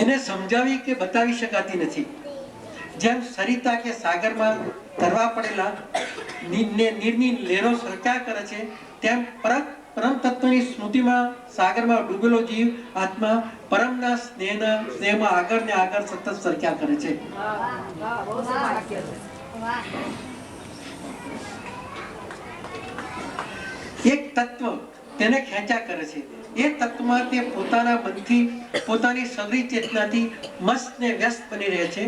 એને સમજાવી કે બતાવી શકાતી નથી. જેમ સરિતા કે સાગરમાં તરવા પડેલા નીરની લહેરો સરક્યા કરે છે, તેમ પરમ તત્વની સ્મૃતિમાં સાગરમાં ડૂબેલો જીવ આત્મા પરમના સ્નેહમાં આગળ ને આગળ સતત સરક્યા કરે છે. એક તત્વ તેને ખેંચ્યા કરે છે. એ તત્વમાં તે પોતાના મનથી, પોતાની સઘળી ચેતનાથી મસ્ત ને વ્યસ્ત બની રહે છે.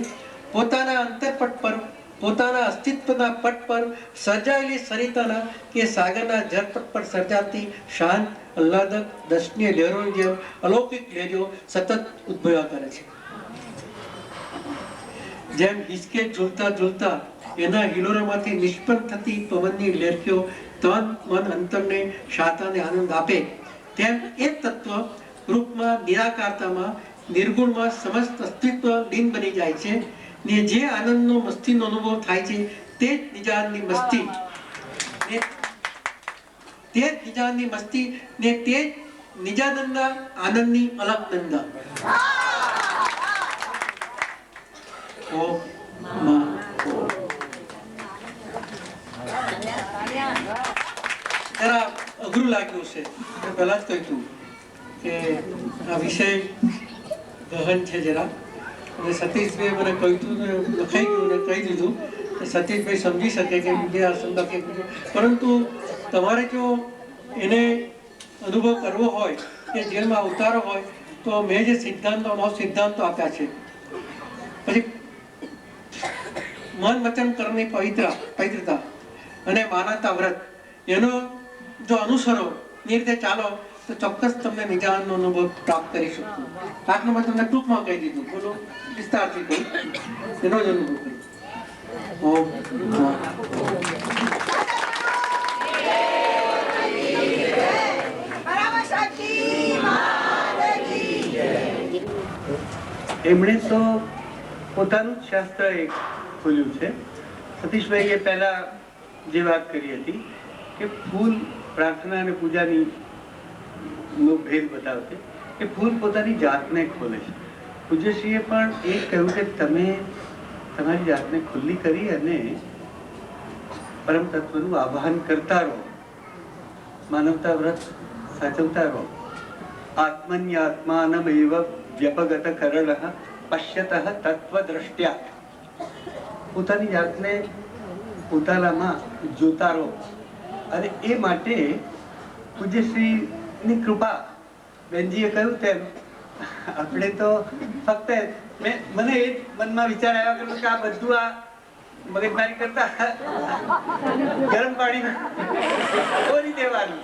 પોતાના અંતરપટ પર, પોતાના અસ્તિત્વના પટ પર સર્જાયેલી સરિતાના કે સાગરના જળપટ પર સર્જાતી શાંત, આહ્લાદક, દર્શનીય લહેરોની જેમ અલૌકિક લહેરો સતત ઉદ્ભવ્યા કરે છે. જેમ હિસકે ઝૂલતા ઝૂલતા એના હિલોરામાંથી નિષ્પન્ન થતી પવનની લહેરકીઓ તન, મન, અંતરને શાંત અને આનંદ આપે, તેમ એ તત્વ રૂપમાં નિરાકારતામાં નિર્ગુણમાં સમસ્ત અસ્તિત્વ લીન બની જાય છે ને જે આનંદનો મસ્તીનો અનુભવ થાય છે તે જ નિજાનંદની મસ્તી ને તે જ નિજાનંદની મસ્તી ને તે જ નિજાનંદના આનંદની અલકનંદા. ઓમ મા જરા અઘરું લાગ્યું છે. મેં પહેલા જ કહ્યું કે આ વિષય ગહન છે જરા, અને સતીશભાઈ મને કહ્યું ને લખાઈ ગયું ને કહી દીધું કે સતીશભાઈ સમજી શકે કે બીજે આ શબ્દ કે પરંતુ તમારે જો એને અનુભવ કરવો હોય કે જેલમાં ઉતારો હોય તો મેં જે સિદ્ધાંતો 9 સિદ્ધાંતો આપ્યા છે, પછી મન વચન કર્મની પવિત્રતા અને માનવતા વ્રત એનો જો અનુસરો એ રીતે ચાલો તો ચોક્કસ તમને નિજાનંદનો અનુભવ પ્રાપ્ત કરી શકશો. આટલું મેં તમને ટૂંકમાં કહી દીધું, બોલો વિસ્તારથી કહું એનો જ અનુભવ કર્યો. ઓમ એમણે તો પોતાનું જ શાસ્ત્ર એક ખોલ્યું છે. સતીશભાઈએ પહેલા જે વાત કરી હતી કે ફૂલ પ્રાર્થના અને પૂજાની નો ભેદ બતાવશે કે ફૂલ પોતાની જાતને ખોલે છે. પૂજ્યશ્રીએ પણ એ કહ્યું કે તમે તમારી જાતને ખુલ્લી કરી અને પરમ તત્વનું આહ્વાન કરતા રહો, માનવતા વ્રત સાચવતા રહો. આત્મન્યાત્માનમેવ વ્યપગત કરણ પશ્યતઃ તત્વદ્રષ્ટ્યા. પોતાની જાતને પોતાનામાં જોતા રહો. અને એ માટે પૂજ્યશ્રીની કૃપા, બેનજીએ કહ્યું તેમ આપણે તો ફક્ત મને એ મનમાં વિચાર આવ્યા કર્યો કે આ બધું આ મગજમારી કરતા ગરમ પાણી ઓરી દેવાનું,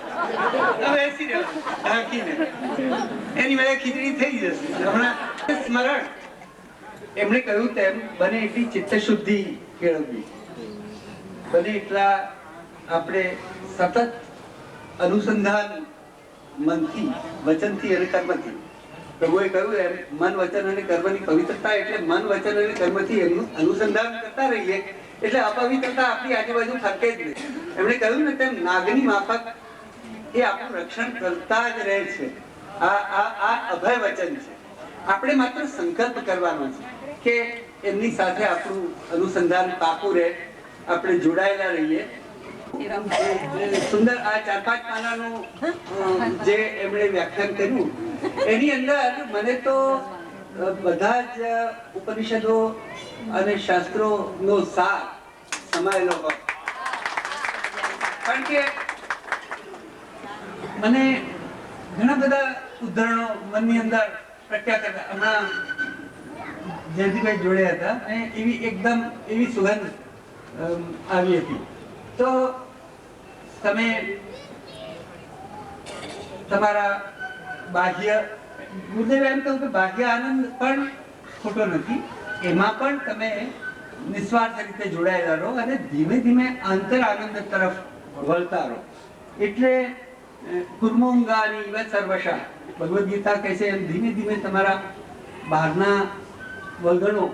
બેસી રહેવાનું ઢાંકીને, એની વડે ખીચડી થઈ જશે. હમણાં સ્મરણ એમણે કહ્યું તેમ બને એટલી ચિત્ત શુદ્ધિ કેળવવી, બને એટલા આપણે સતત અનુસંધાન મનથી, વચનથી અને કર્મથી. પ્રભુએ કહ્યું એમ મન વચન અને કર્મની પવિત્રતા એટલે મન વચન અને કર્મથી એમનું અનુસંધાન કરતા રહીએ એટલે અપવિત્રતા આપણી આજુબાજુ ફરકે જ નહીં. એમણે કહ્યું ને તેમ નાગની માફક એ આપણું રક્ષણ કરતા જ રહે છે. આ અભય વચન છે. આપણે માત્ર સંકલ્પ કરવાનો છે કે એમની સાથે આપણું અનુસંધાન પાકું રહે, આપણે જોડાયેલા રહીએ. સુંદર આ 4-5 પાનાનું જે એમણે વ્યાખ્યાન કર્યું એની અંદર મને તો બધા જ ઉપનિષદો અને શાસ્ત્રોનો સાર સમાયેલો હોય. કારણ કે મને ઘણા બધા ઉદાહરણો મનની અંદર પ્રત્યા કરતા. હમણાં જયંતિભાઈ જોડે હતા અને એવી એકદમ એવી સુગંધ આવી હતી. તો તમે તમારા બાહ્ય, ગુરુદેવે એમ કહ્યું કે બાહ્ય આનંદ પણ ખોટો નથી, એમાં પણ તમે નિસ્વાર્થ રીતે જોડાયેલા રહો અને ધીમે ધીમે આંતર આનંદ તરફ વળતા રહો. એટલે કુર્મોંગાની ઇવ સર્વશા, ભગવદ્ ગીતા કહે છે એમ ધીમે ધીમે તમારા બહારના વલગણો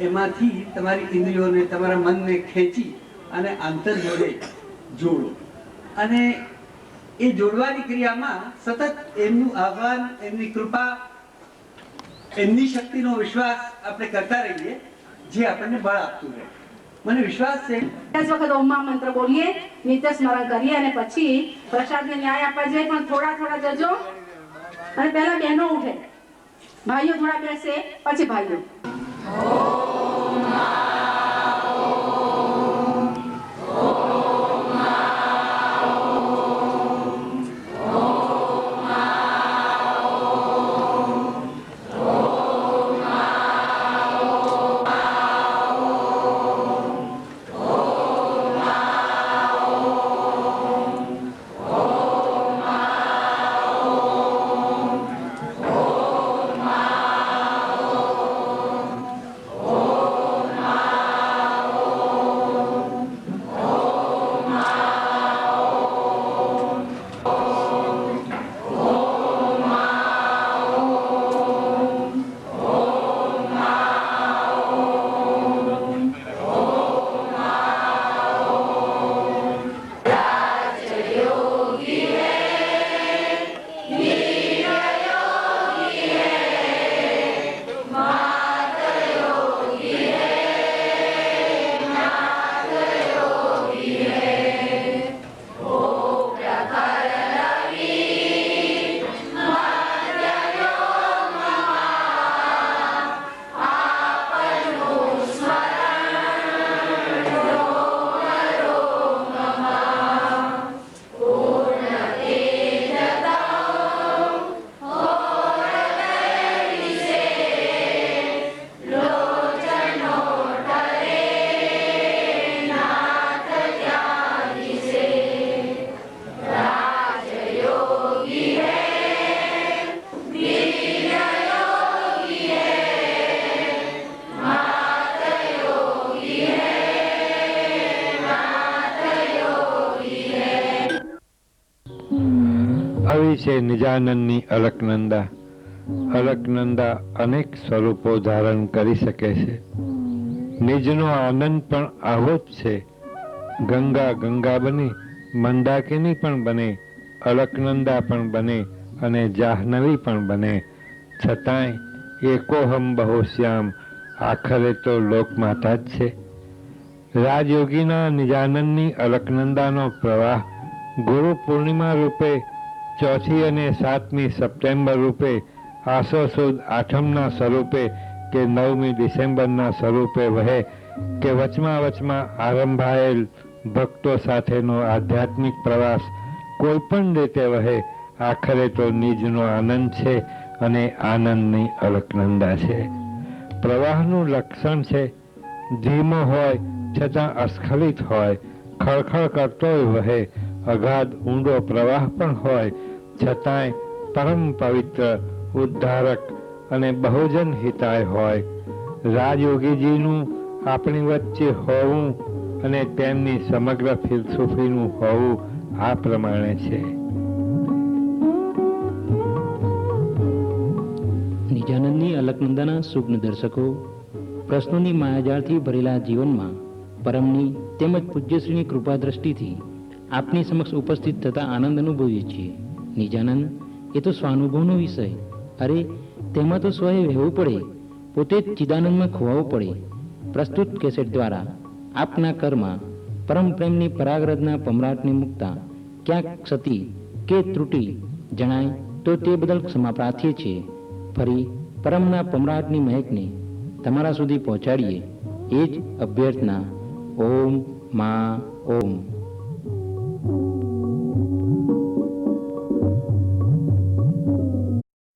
એમાંથી તમારી ઇન્દ્રિયોને, તમારા મનને ખેંચી અને આંતર જોડે જોડો. અને એ જોડવાની ક્રિયામાં સતત એમનું આહ્વાન, એમની કૃપા, એમની શક્તિનો વિશ્વાસ આપણે કરતા રહીએ જે આપણને બળ આપતું રહે. મને વિશ્વાસ છે 10 વખત ઓમ મંત્ર બોલીએ, નિત્ય સ્મરણ કરીએ અને પછી પ્રસાદને ન્યાય આપવા જોઈએ. પણ થોડા જજો અને પહેલા બહેનો ઉઠે, ભાઈઓ થોડા બેસે, પછી ભાઈઓ. છે નિજાનંદની અલકનંદા. અલકનંદા અનેક સ્વરૂપો ધારણ કરી શકે છે. નિજનો આનંદ પણ આવો જ છે. ગંગા ગંગા બને, મંદાકિની પણ બને, અલકનંદા પણ બને અને જાહ્નવી પણ બને. છતાંય એકોહમ બહોશ્યામ, આખરે તો લોકમાતા જ છે. રાજયોગીના નિજાનંદની અલકનંદાનો પ્રવાહ ગુરુ પૂર્ણિમા રૂપે 4મી અને 7મી સપ્ટેમ્બર રૂપે, આસો સુદ 8મના સ્વરૂપે કે 9મી ડિસેમ્બરના સ્વરૂપે વહે કે વચમાં આરંભાયેલ ભક્તો સાથેનો આધ્યાત્મિક પ્રવાસ કોઈ પણ રીતે વહે, આખરે તો નિજનો આનંદ છે અને આનંદની અલકનંદા છે. પ્રવાહનું લક્ષણ છે ધીમો હોય છતાં અસ્ખલિત હોય, ખળખળ કરતોય વહે. અગાધ ઊંડો પ્રવાહ પણ હોય છતાંય પરમ પવિત્ર, ઉદ્ધારક અને બહુજન હિતાય હોય. રાજયોગીજીનું આપણી વચ્ચે હોવું અને તેમની સમગ્ર ફિલસૂફીનું હોવું આ પ્રમાણે છે. નિજાનંદની અલકનંદાના સૂક્ષ્મ દર્શકો, પ્રશ્નોની માયાજાળથી ભરેલા જીવનમાં પરમની તેમજ પૂજ્યશ્રીની કૃપા દ્રષ્ટિથી આપની સમક્ષ ઉપસ્થિત થતા આનંદ અનુભવીએ છીએ. નિજાનંદ એ તો સ્વાનુભવનો વિષય. અરે તેમાં તો સ્વયં વહેવું પડે, પોતે જ ચિદાનંદમાં ખોવાવું પડે. પ્રસ્તુત કેસેટ દ્વારા આપના કર્મમાં પરમ પ્રેમની પરાગરજના પમરાટને મૂકતા ક્યાંક ક્ષતિ કે ત્રુટિ જણાય તો તે બદલ ક્ષમા પ્રાર્થીએ છીએ. ફરી પરમના પમરાટની મહેકને તમારા સુધી પહોંચાડીએ એ જ અભ્યર્થના. ઓમ મા ઓમ.